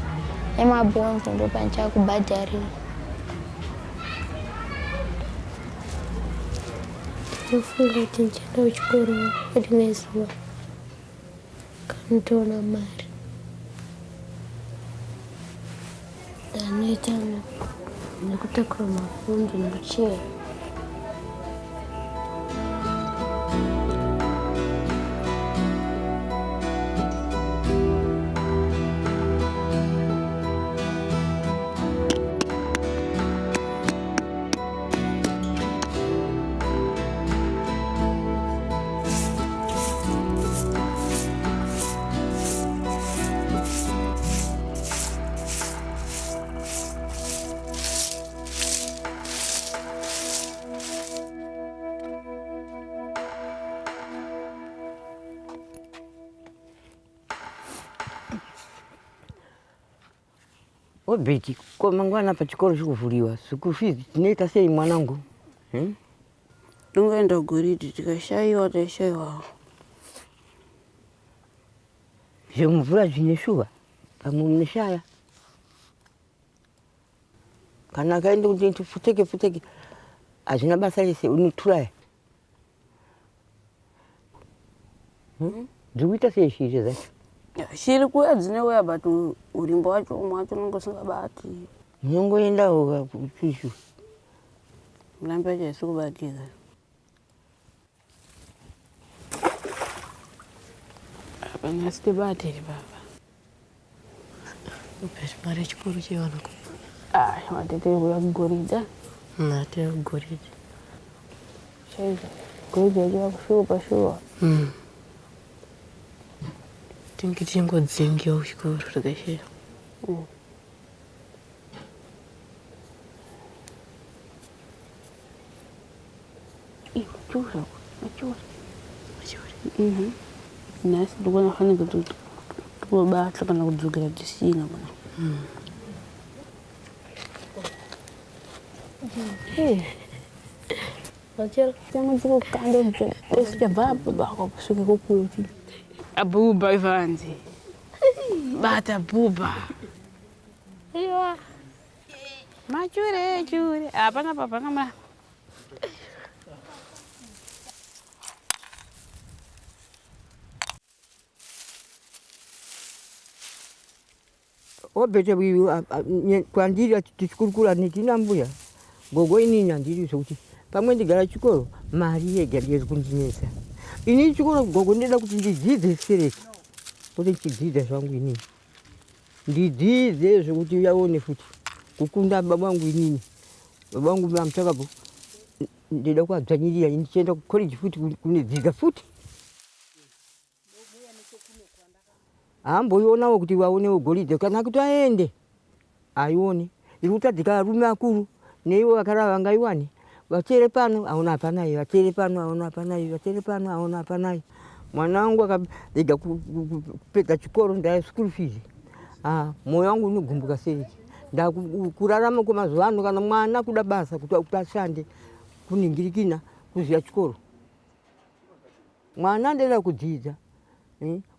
yemabhonzo ndo panchakubhadharira. Ndofunga kuti ndichaenda kuchikoro rimwe zuva kandotoona mari. Ndanoita nekutakura mabhonzo ndochera. Obeti, koma ngwana pa chikoro chikuvuliwa. School fees tinoita sei mwanangu? Tungaenda goridi tikashaiwa taishaiwa. Zvemvura zvineshuva pamwe muneshaya. Kana kaenda kuti futeke hazvina basa rese unoturaya. Dzikuita sei shiri zvacho? Shiri kuya dzineuya but urimbo wacho mwacho nongosingabati. Munongoendawo kupishu. Mulambe acho haisikubatira. Apana sitibatiri baba. Upesi mari chikuru chiwana ku. Matete kuya kugorida. Nate kugorida. Chaiza. Gorida yacho kushuwa. Tingodzingiwa kuchikoro takashira. Machura. Nasi ndikona fana kuti tobata kana kudzokera tisina bwana. Wachera kama tuko kando nje. Sijababa baba kusuka kokuti. Abuba Ivanzi. Bata buba. Iyo. Machure. Apana papa kama. Obete kwandiri tichikurukura netina mbuya. Gogo inini andiri zvokuti pamwe ndigara chikoro mari yega ndiye kundinesa. Ini chikoro gogo ndida kuti ndidzidze sereki. Kuti chidzidza zvangu inini. Ndidzidze zvokuti uyaone futi kukunda baba wangu inini. Baba wangu mamtsvakapo ndida kuadzvanyirira ndichienda kucollege futi kunodzidza futi. Hamboionawo kuti vaonewo goridhe kana kuti aende aione iri kutadzika arume akuru neivo vakarava vangaiwane vachere pano aona hapanai vachere pano aona hapanai vachere pano aona hapanai. Mwana wangu akapedza kupedza chikoro ndaya school fees mwoyo wangu unogumbuka sereki ndakurarama kwemazuva ano kana mwana kuda basa kuti ashande kuningirikina kuziya chikoro mwana ndoda kudzidza.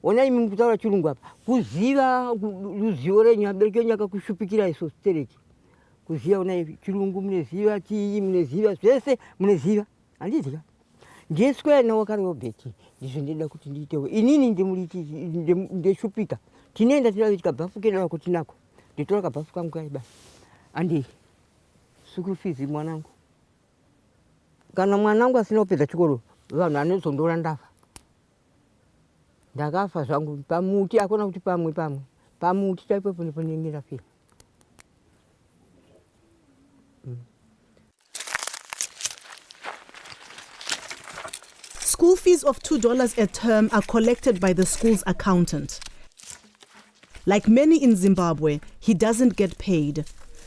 Ona imi mukutaura chirungu apa kuziva ruzivo renyu abereki enyu akakushupikira iso stereki kuziva ona chirungu muneziva chii muneziva zvese muneziva handizika ndiyeswera nawo kare Robert ndizvo ndinoda kuti ndiitewo inini ndeshupika tinoenda tinoda kuti kabhafu kendaa kuti nako nditora kabhafu kangu kai basi handii school fees mwanangu. Kana mwanangu asina kupedza chikoro, vanhu vanozondora ndafa. Ndakafa zvangu pamuti, akona kuti pamwe. Pamuti chaipo panoningira fira. School fees of $2 a term are collected by the school's accountant. Like many in Zimbabwe, he doesn't get paid,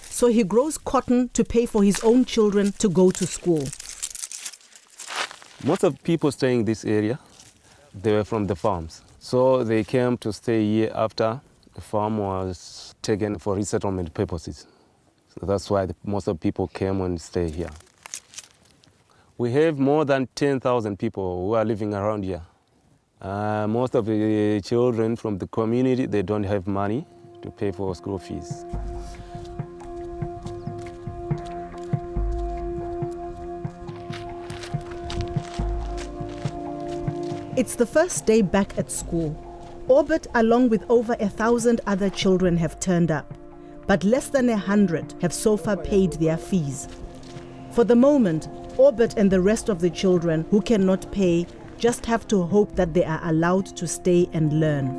so he grows cotton to pay for his own children to go to school. Most of the people staying in this area, they were from the farms. So they came to stay here after the farm was taken for resettlement purposes. So that's why most of the people came and stay here. We have more than 10,000 people who are living around here. Most of the children from the community, they don't have money to pay for school fees. It's the first day back at school. Orbit, along with over 1,000 other children, have turned up, but less than 100 have so far paid their fees. For the moment, Orbit and the rest of the children who cannot pay just have to hope that they are allowed to stay and learn.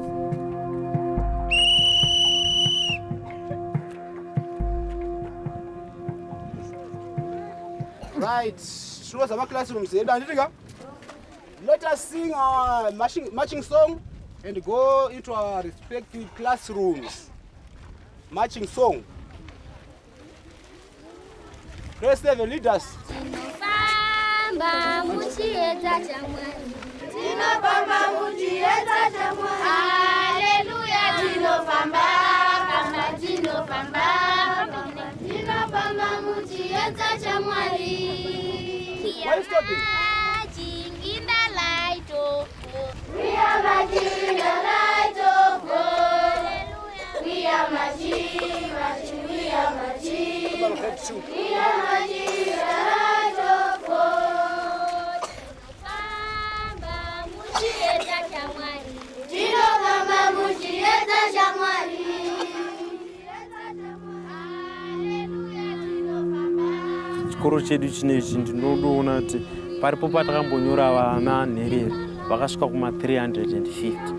Right, show us our classrooms. Let us sing our marching song and go into our respective classrooms. Marching song. Praise the leaders. Why is stopping? We are marching in the light of God. We are marching, we are marching. We are marching in the light of God. Chikoro chedu chinechi ndinoona kuti paripo patakambonyora vana nherera vakasvika kuma 350.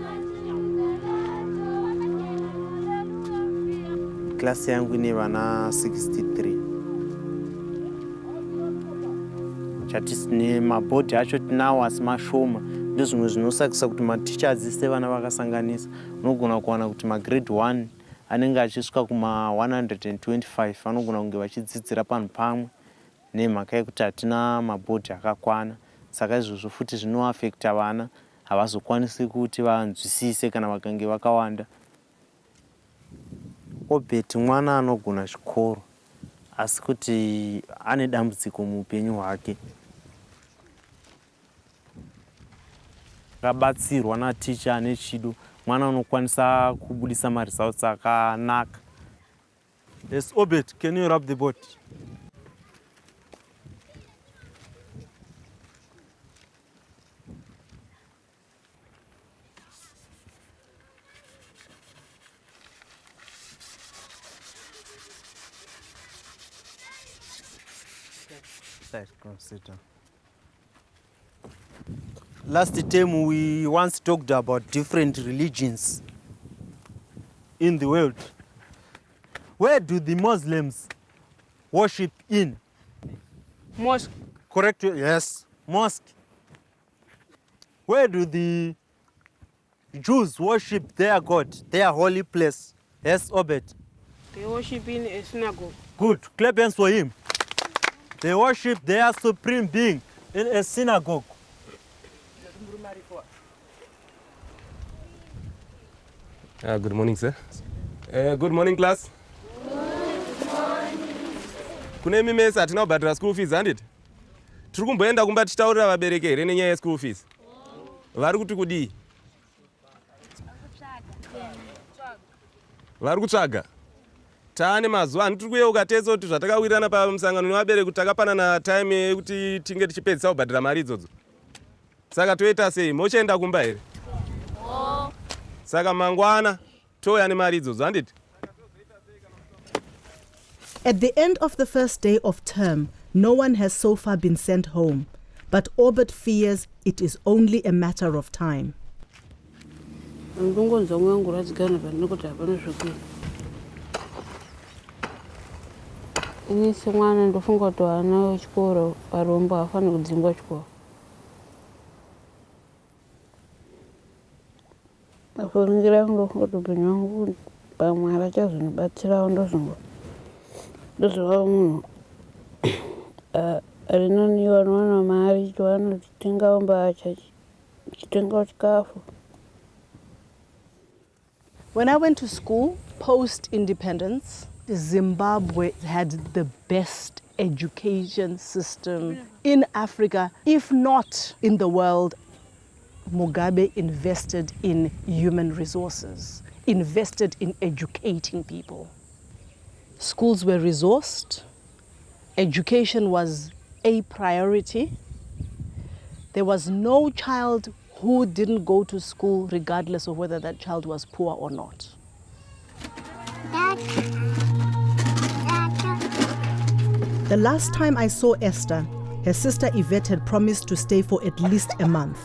Klasi yangu ine vana 63. Chatisine mabhodhi acho tinawo asi mashoma. Ndozvimwe zvinosakisa kuti maticha adzise vana vakasanganisa. Unogona kuwana kuti magrade 1 anenge achisvika kuma 125 anogona kunge vachidzidzira panhu pamwe nemhaka yekuti hatina mabhodhi akakwana. Saka izvozvo futi zvinoafekta vana, havazokwanisi kuti vanzwisise kana vakange vakawanda. Obeti mwana anogona chikoro, asi kuti ane dambudziko muupenyu hwake. Akabatsirwa naticha ane chido, mwana unokwanisa kubudisa maresults akanaka. Yes, Obet, can you rub the boat? Sit down. Last time we once talked about different religions in the world. Where do the Muslims worship in? Mosque. Correct? Yes, mosque. Where do the Jews worship their God, their holy place? Yes, Obed. They worship in a synagogue. Good. Clap hands for him. They worship their supreme being in a synagogue. Good morning, sir. Good morning, class. Good morning. Kune mimesa atina kubhadhira school fees, handit? Tiri kumboenda kumba tichitaurira vabereki here nenyaya ye-school fees. Vari kuti kudii? Vari kutsvaga. Taane mazuva ano tiri kuyeuka tese kuti zvatakawirirana pamusangano nevabereki kuti takapanana time yekuti tinge tichipedzisa kubhadhira mari idzodzo. Saka toita sei? Mochaenda kumba here? Saka mangwana touya nemari idzodzo, handiti? At the end of the first day of term, no one has so far been sent home, but Orbit fears it is only a matter of time. Inisi mwana ndofunga kuti vana vechikoro varombo havafaniri kudzingwa chikoro. Pakuringira ndofunga kuti upenyu hwangu pamwe harachazondibatsirawo ndozova munhu rinoniwa nowana mari chiwanotengawo mbacha chitengawo chikafu. When I went to school post-independence, Zimbabwe had the best education system in Africa, if not in the world. Mugabe invested in human resources, invested in educating people. Schools were resourced, education was a priority. There was no child who didn't go to school regardless of whether that child was poor or not. The last time I saw Esther, her sister Yvette had promised to stay for at least a month,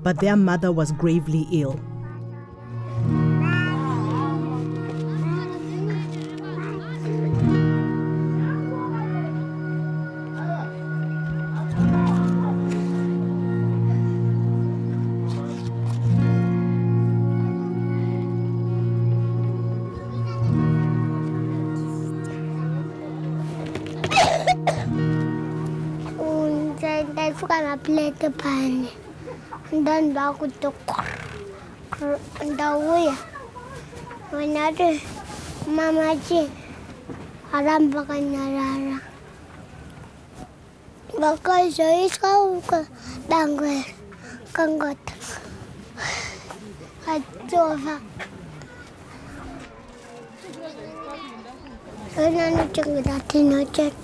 but their mother was gravely ill. Plate pani dan baku tukar ndauya wanade mama ji haram bakanyarara baka joiska ka dangwe kangot atova ana chungda tinochet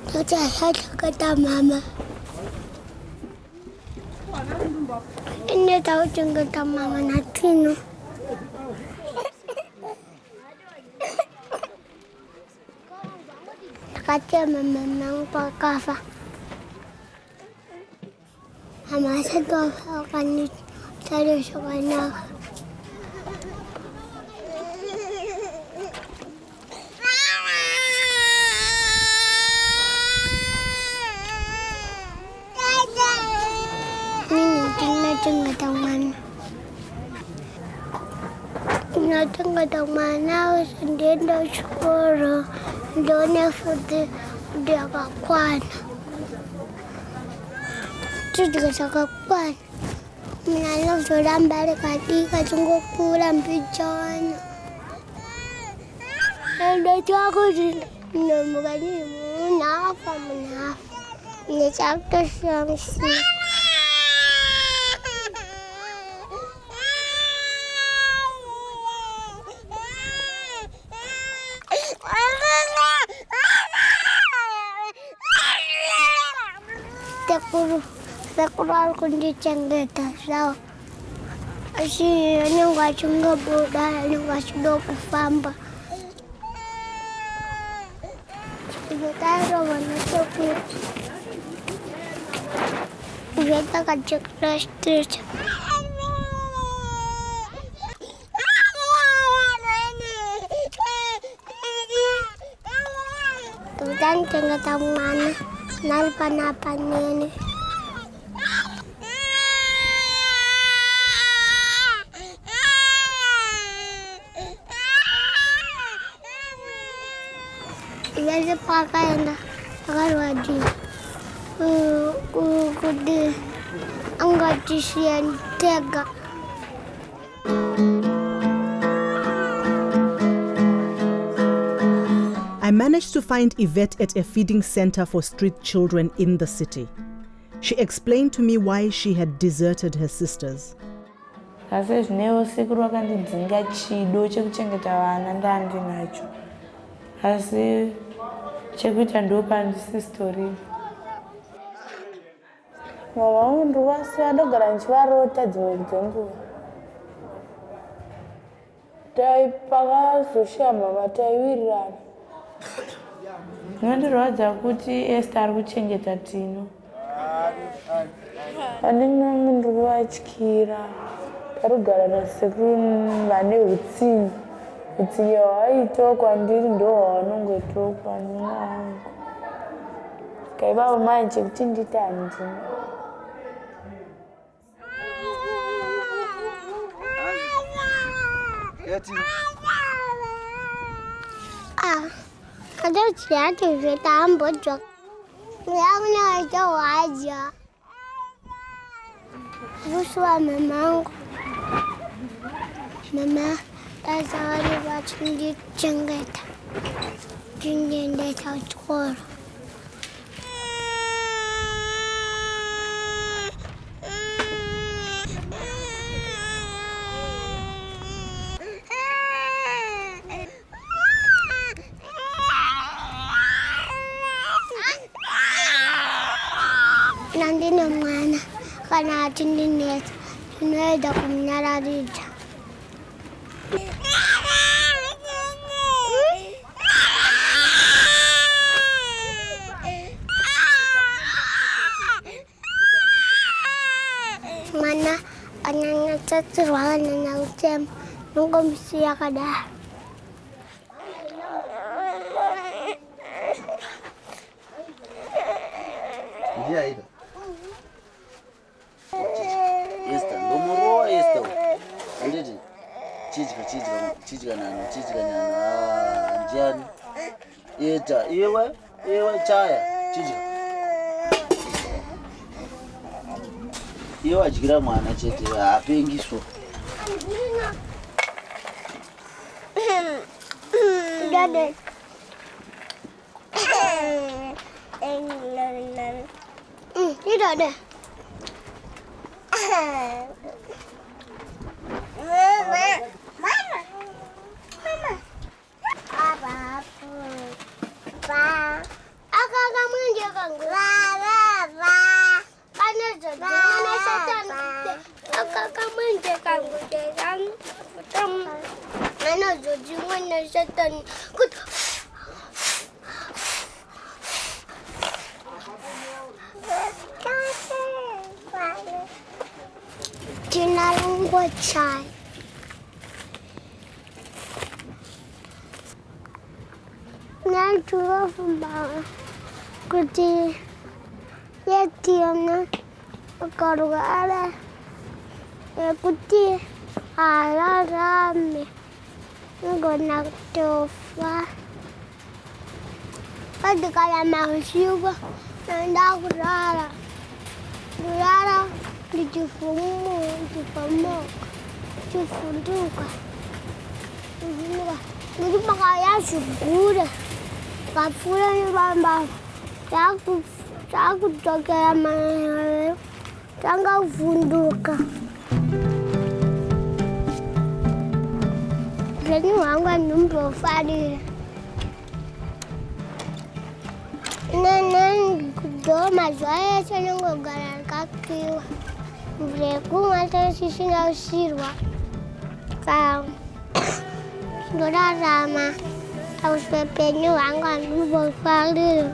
saya kata mama. Ini tahu kata mama Natino. Kata mama memang pakava. Mama saya akan cari sekolah. Nggak mana sendiri dah sekolah, doanya sudah kakuan, sudah kakuan. Menalau sudah balik hati, kacung pulang pijan. Ada tu aku nombor ni menaf, ini cakap sangsi. Sekolah kunci cenggeta, so asyik ni gak cungga boda, ni gak sudah pahamba. Kita rawan tu, kita kacak rastis. Tuhan cenggeta mana, nalpan ini. Jadi pakai na agar wajib, kudu angkat jisian tega. I managed to find Yvette at a feeding center for street children in the city. She explained to me why she had deserted her sisters. Asi zvineo siku rakandidzinga chido chekuchengeta vana ndandinacho. Asi chekuita ndopandisi story. Mama wangu wasi adogara nchivarota dzimwe dzenguva. Pakazoshamba mataiwirirana. Nondirwadza kuti Esther ari kuchengeta Tino. Handina munhu kuvatyira. Tarigara nasekuru vane hutsinye. Hutsinye hwaitawo kwandiri ndo hwavanongoitawo kwanina wangu. Kaivavo manje kuti nditani ndini. Kada uchiati zvetambo jok. Yakuna ito waja. Buswa mamangu. Mama, tazawadi wachindi chengeta. Chingende chachkoro. Nandina mwana kana atindineta tunoeda kumnyararija. Mwana anyanya tsatsirwa anyanya utema nongomsiya kada. Dia ida. Esther, nomoro Esther. Anditi. Chijika nani. Njani. Eta, ewe chaya. Chijika. Iwe ajikira mwana chete apengiswa. Dade. Dade. Tinalungwa chai. Natural fumba. Kuti yetiana karugara. Kuti alarame. Ngona tofa. Adikala maushuba. Nanda kurara. Kurara. Dijifamoka, difunduka. Jadi makanya syukur. Kapura ni bamba. Aku jaga mana? Tangga funduka. Jadi orang numpuk fadi. Nenek kudo mazaya seneng garan kaki. Breku mata sisi nggak sirwa. Kau sudah sama. Harus pepenya angkat numpuk fadi.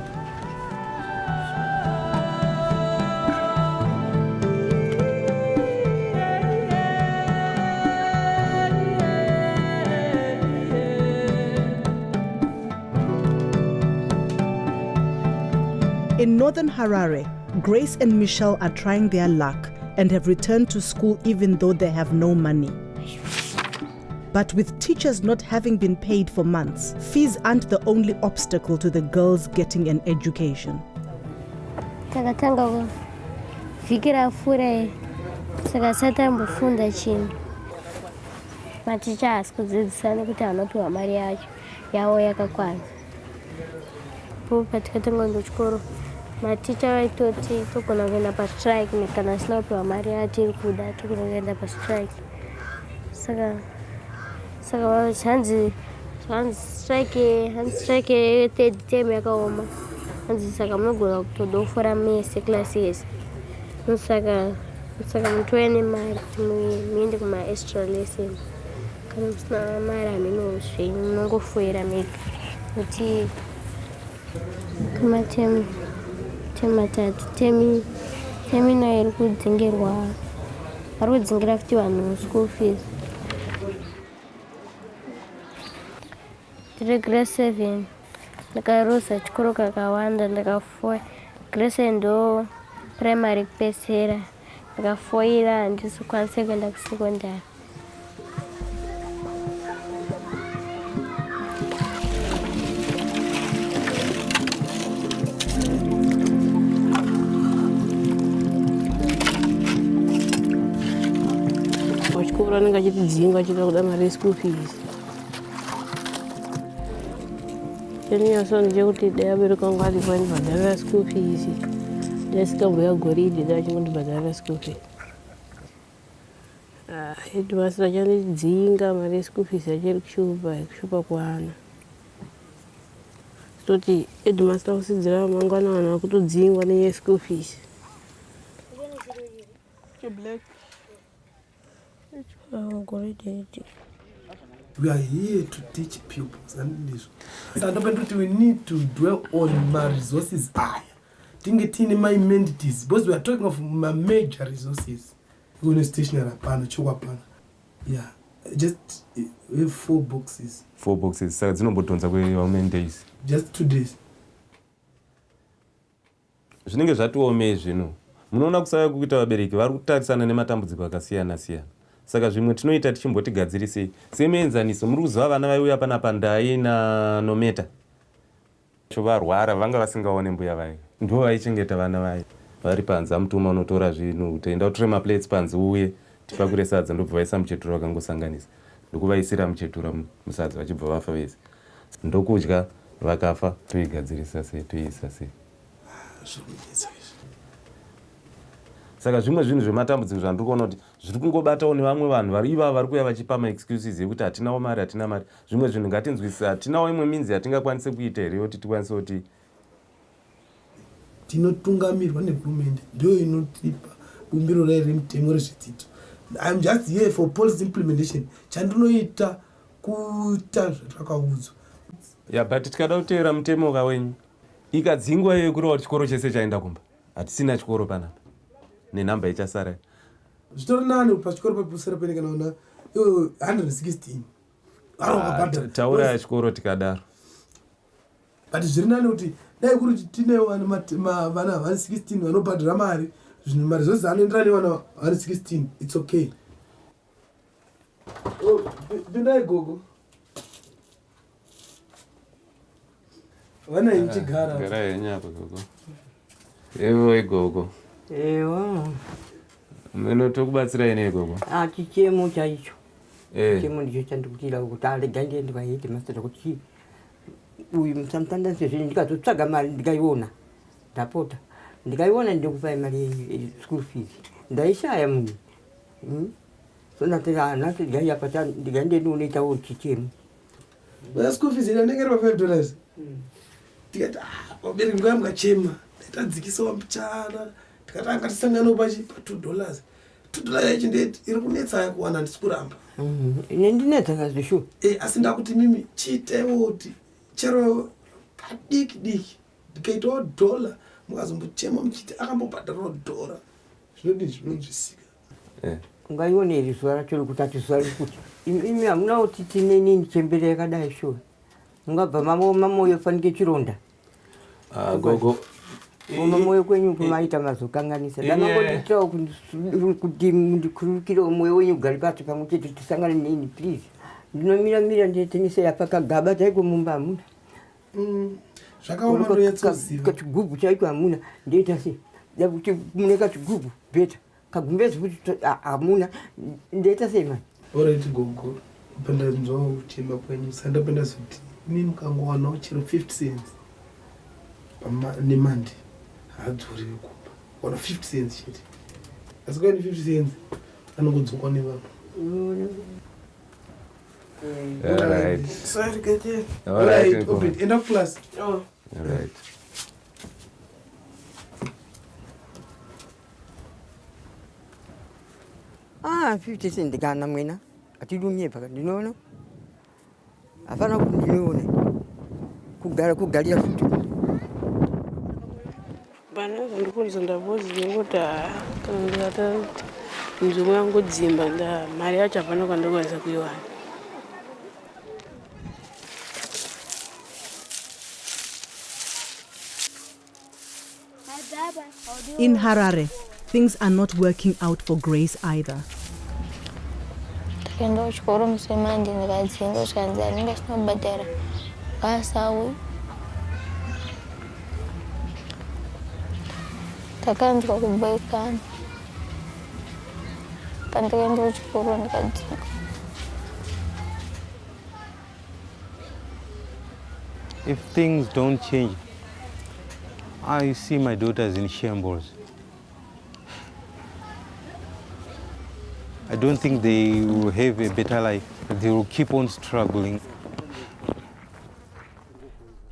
In northern Harare, Grace and Michelle are trying their luck and have returned to school even though they have no money. But with teachers not having been paid for months, fees aren't the only obstacle to the girls getting an education. Takatanga fikira fure sakasata mbufunda chini. Maticha asikudzidzisana kuti anopiwa mari yacho yawo yakakwana. Patikati ngondo chikoro maticha vaitoti togona kuenda pastrike kana asina kupiwa mari yatiri kuda togona kuenda pastrike. Saka hanzi strike third term yakaoma. Hanzi saka munogona kutodofora mese class yese. Saka mutowe nemari kuti muende kuma extra lesson kana musina mari hamino zvenyu munongofoira mega kuti kamatemu tematatu temino iri kudzingira futi vanhu school fees. Tiri grade 7 ndakarosa chikoro kakawanda ndakafoira. Grade 7 ndo primary kupedzisira ndakafoira handisi kwanise kuenda kusekondari. Wachikoro anenge achitidzinga achida kuda mari yeschool fees. Chenyaso ndechekuti dai abereki angu aripo andibhadharira school fees. Ndaisikambouya goridhe dai achingondibhadharira school fees. Headmaster achandidzinga mari yeschool fees achiri kushupa kuana. Toti headmaster kusidzira mangwana vanhu vakutodzingwa nenyaya yeschool fees. We are here to teach pupils and this. So we need to dwell on my resources. My amenities, because we are talking of my major resources. We're going to stationery yeah, just we have 4 boxes. 4 boxes. So it's not about how many days? Just 2 days. Zvinenge zvatiomei zvino. Munoona kusaya kuita vabereki vari kutarisana nematambudziko akasiyana siyana. Saka zvimwe tinoita tichimbotigadzirisei. Semuenzaniso muri kuziva vana vaiuya panapa Ndai naNometa. Varwara vanga vasingaone mbuya vai. Ndo vaichengeta vana vai. Vari panze mutuma unotora zvinhu utaenda kutora maplates panze uye tipakure sadza ndobva vaisa muchetura wakangosanganisa. Ndokuvaisira muchetura musadza vachibva vafa vese. Ndokudya vakafa toigadzirisa sei toiisa sei. Saka zvimwe zvinhu zvematambudziko zvandiri kuona kuti zviri kungobatawo nevamwe vanhu vari ivava vari kuuya vachipa maexcuses ekuti hatinawo mari. Zvimwe zvinhu ngatinzwisise, hatinawo imwe minzi yatingakwanise kuita here kuti tikwanise kuti tinotungamirwa nehurumende ndiyo inotipa bumbiro rayo remutemo rezvedzidzo. I'm just here for policy implementation. Chandinoita kuita zvatakaudzwa. But tikada kuteera mutemo wenyu ikadzingwa iyoyo kureva chikoro chese chaenda kumba. Hatisina chikoro panapa. Nenhamba ichasara. Zvitori nani pachikoro papusira pene kana una 116. Taura yachikoro tikadaro. But zviri nani kuti dai kuri tine vana 116 vanobhadhara mari, zvinhu mari zvose anoenderana nevana 116, it's okay. Pindai gogo. Vana ichigara. Gara yenyu apa gogo. Evo gogo. Ewa. Meno tokubatsirai nei gogo? Chichemo chaicho. Chichemo ndicho chandikutira kuti alega ndiende kwaHeadmaster kuti uyu musamutanda sezvo ndikatotsvaga mari ndikaiona. Ndapota. Ndikaiona ndikupai mari yeschool fees. Ndaishaya munhu. So ndati nhasi ndikaiapa ndikaende ndinoitawo chichemo. School fees inandengera $5. Tikati vabereki nguva mukachema. Tadzikisawo mbichana. Tikatanga tisanganawo pa $2. $2 yacho ndeti iri kunetsa kuwana ndisi kuramba. Ine ndinetsa ngazvishuwa. Asi ndakuti mimi chiitewo kuti chero kadiki ndikaitawo $1 mukazombochema muchiti akambobhadharawo $1. Zvinodini zvinonzwisika. Ungaione iri zuva racho rokutati zuva rekuti imi hamuna kuti tine nini chembere yakadai shuwa. Mungabva mamoyo fanike chironda. Gogo. Moyo kwenyu kumaita mazokanganisa. Ndakangoditawo kuti ndikurukire moyo wenyu ugare pasi pamwe chete tisangane neni please. Ndinomira nditengesera pakagaba chaiko mumba hamuna. Zvakaoma ndoyatsoziva. Kachigubhu chaiko hamuna. Ndoita sei? Ndakuti mune kachigubhu beta. Kagumbezi kuti hamuna. Ndoita sei mani? Alright gogo. Upenda nzwa uchema kwenyu. Sandapenda kuti mimi mukangowanawo chero 50 cents. Nemandi. Hadzuri kupa. Wana 50 cents chete. Asi kwani 50 cents anongodzokwa nevanhu. Alright. Sorry, get it. Alright. Open. End of class. Alright. Ah, 50 cents ndikana mwena. atidumie paka ndinoona hapana kuti ndinoona kugarira futi Bana ndikuuliza ndavozile kuti kana ndikata mzungu yangu dzimba nda mari yacho hapana kwandikwanisa kuiwana. In Harare, things are not working out for Grace either. Ndakaenda kuchikoro musemandi ndikadzinga zvikanzi handinga asina kubhadhara basawi. Ndakanzwa kuboekana pandakaenda kuchikoro ndikadzinga. If things don't change, I see my daughters in shambles. I don't think they will have a better life. They will keep on struggling.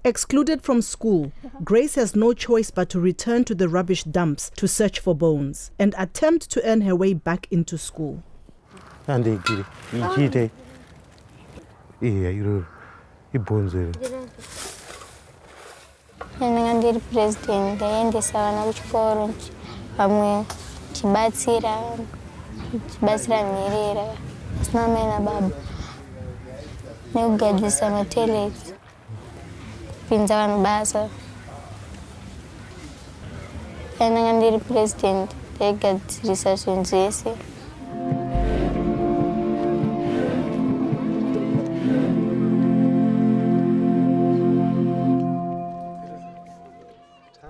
Excluded from school, Grace has no choice but to return to the rubbish dumps to search for bones and attempt to earn her way back into school. Ndanga ndiri president ndaendesa vana kuchikoro vamwe chibatsira nherera asina mai nababa nekugadzisa matoilets kupinza vanhu basa. Ndanga ndiri president ndaigadzirisa zvinhu zvese.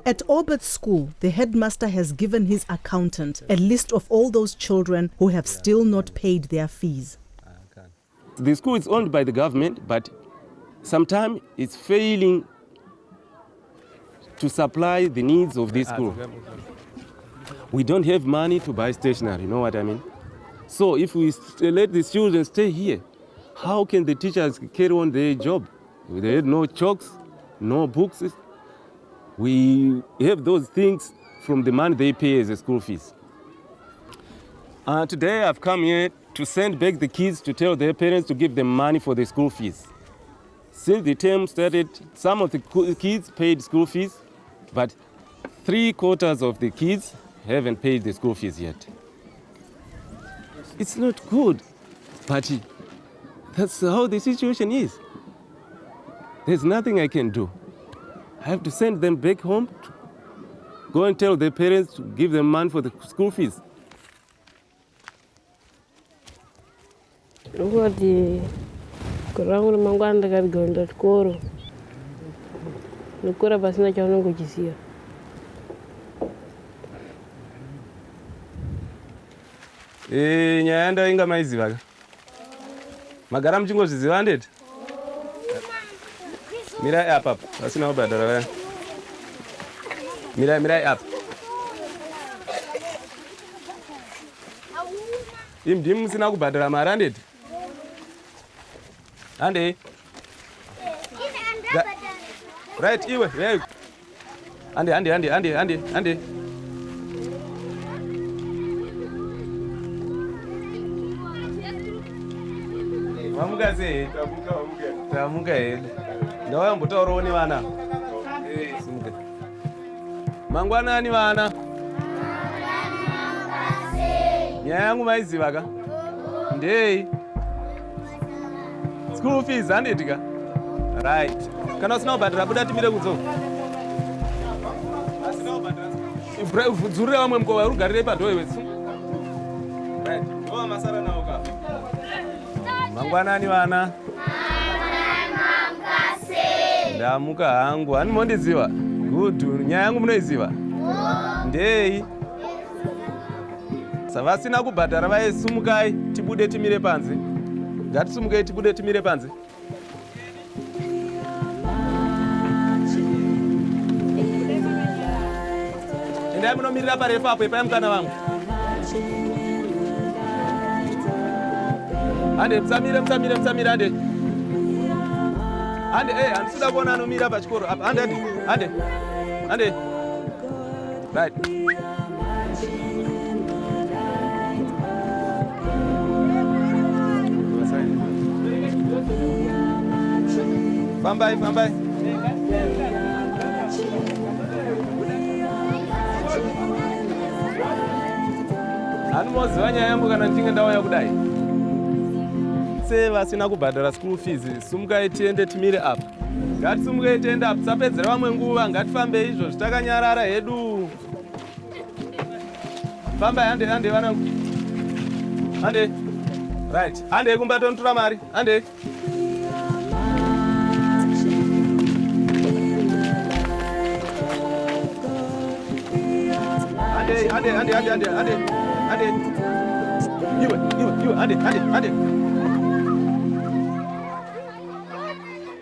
At Orbit School, the headmaster has given his accountant a list of all those children who have still not paid their fees. The school is owned by the government, but sometimes it's failing to supply the needs of this school. We don't have money to buy stationery, you know what I mean? So if we let the children stay here, how can the teachers carry on their job? They had no chalks, no books. We have those things from the money they pay as a school fees. Today I've come here to send back the kids to tell their parents to give them money for the school fees. Since the term started, some of the kids paid school fees, but 3/4 of the kids haven't paid the school fees yet. It's not good, but that's how the situation is. There's nothing I can do. I have to send them back home, to go and tell their parents to give them money for the school fees. Ngoti kurangu mangwana ndakagenda chikoro nikura pasina chaunongochiziva. Nyaya ndainga maiziva ka magara muchingozviziva ndeti mirai apa pasina kubhadhara vaya mirai apa imdi musina kubhadhara mari andeti ande right iwe ande vamuka sei tamuka hedu ndawayambotaurawo nevana simuka mangwanani vana nyaya yangu maiziva ka ndei school fees handeti ka right kana usina kubhadhara buda timire kudzoka dzurira vamwe mukova urugarire padhoo iwe right ndova masara nawo ka mangwanani vana ndamuka hangu hanimondiziva good nyaya yangu munoiziva ndei savasina kubhadhara vaisumukai tibude timire panze ngatisumukei tibude timire panze endai munomirira parefu apo ipai mukana vangu ande musamire ande handisida kuona anomira pachikoro apa ande right Fambai, fambai. Anomoziva nyaya yangu kana ndichinge ndauya kudai. Sevasina kubhadhara school fees, sumukai tiende timire apa. Ngatisumukei tiende apa, tisapedzera vamwe nguva, ngatifambe izvozvo takanyarara hedu. Fambai, hande vanangu. Hande. Right. Hande kumbatontora mari. Hande.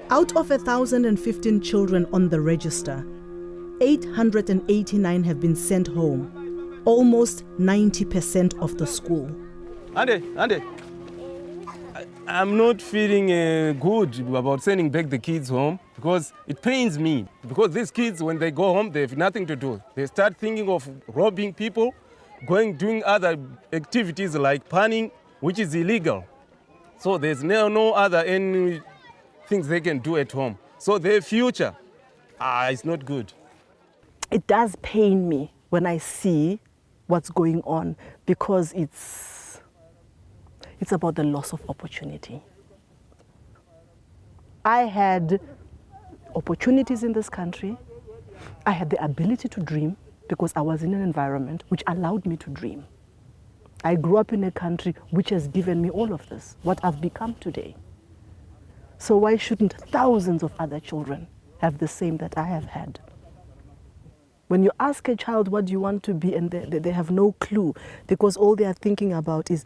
Out of 1,015 children on the register, 889 have been sent home, almost 90% of the school. Ande. I'm not feeling good about sending back the kids home because it pains me. Because these kids, when they go home, they have nothing to do. They start thinking of robbing people, doing other activities like panning, which is illegal. So there's no other any things they can do at home. So their future, it's not good. It does pain me when I see what's going on because it's about the loss of opportunity. I had opportunities in this country. I had the ability to dream because I was in an environment which allowed me to dream. I grew up in a country which has given me all of this, what I've become today. So why shouldn't thousands of other children have the same that I have had? When you ask a child what do you want to be, and they have no clue because all they are thinking about is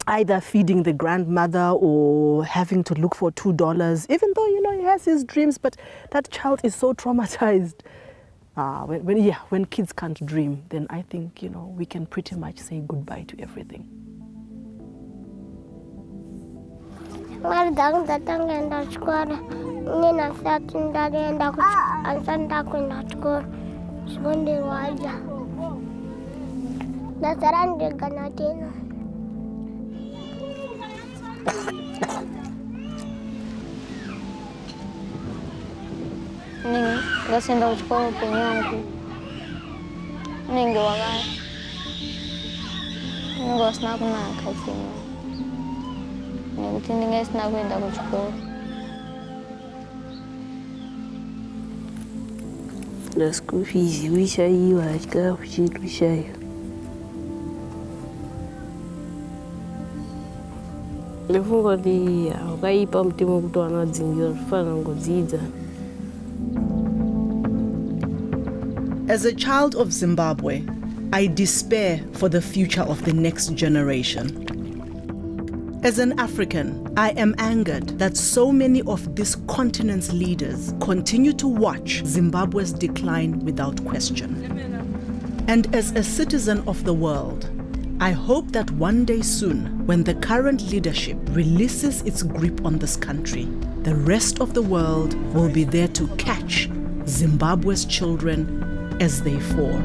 either feeding the grandmother or having to look for $2, even though, he has his dreams, but that child is so traumatized. When kids can't dream, then I think, we can pretty much say goodbye to everything. Ngasenda kuchikora upenyu wangu unenge wasina kunaka chino nekuti ndinge sina kuenda kuchikora. The school fees wishaiwa chikafu chedu shayo. Ndifunga kuti wakaipa mutemo kuti vana vadzingira zvifanira kungodzidza. As a child of Zimbabwe, I despair for the future of the next generation. As an African, I am angered that so many of this continent's leaders continue to watch Zimbabwe's decline without question. And as a citizen of the world, I hope that one day soon, when the current leadership releases its grip on this country, the rest of the world will be there to catch Zimbabwe's children as they fall.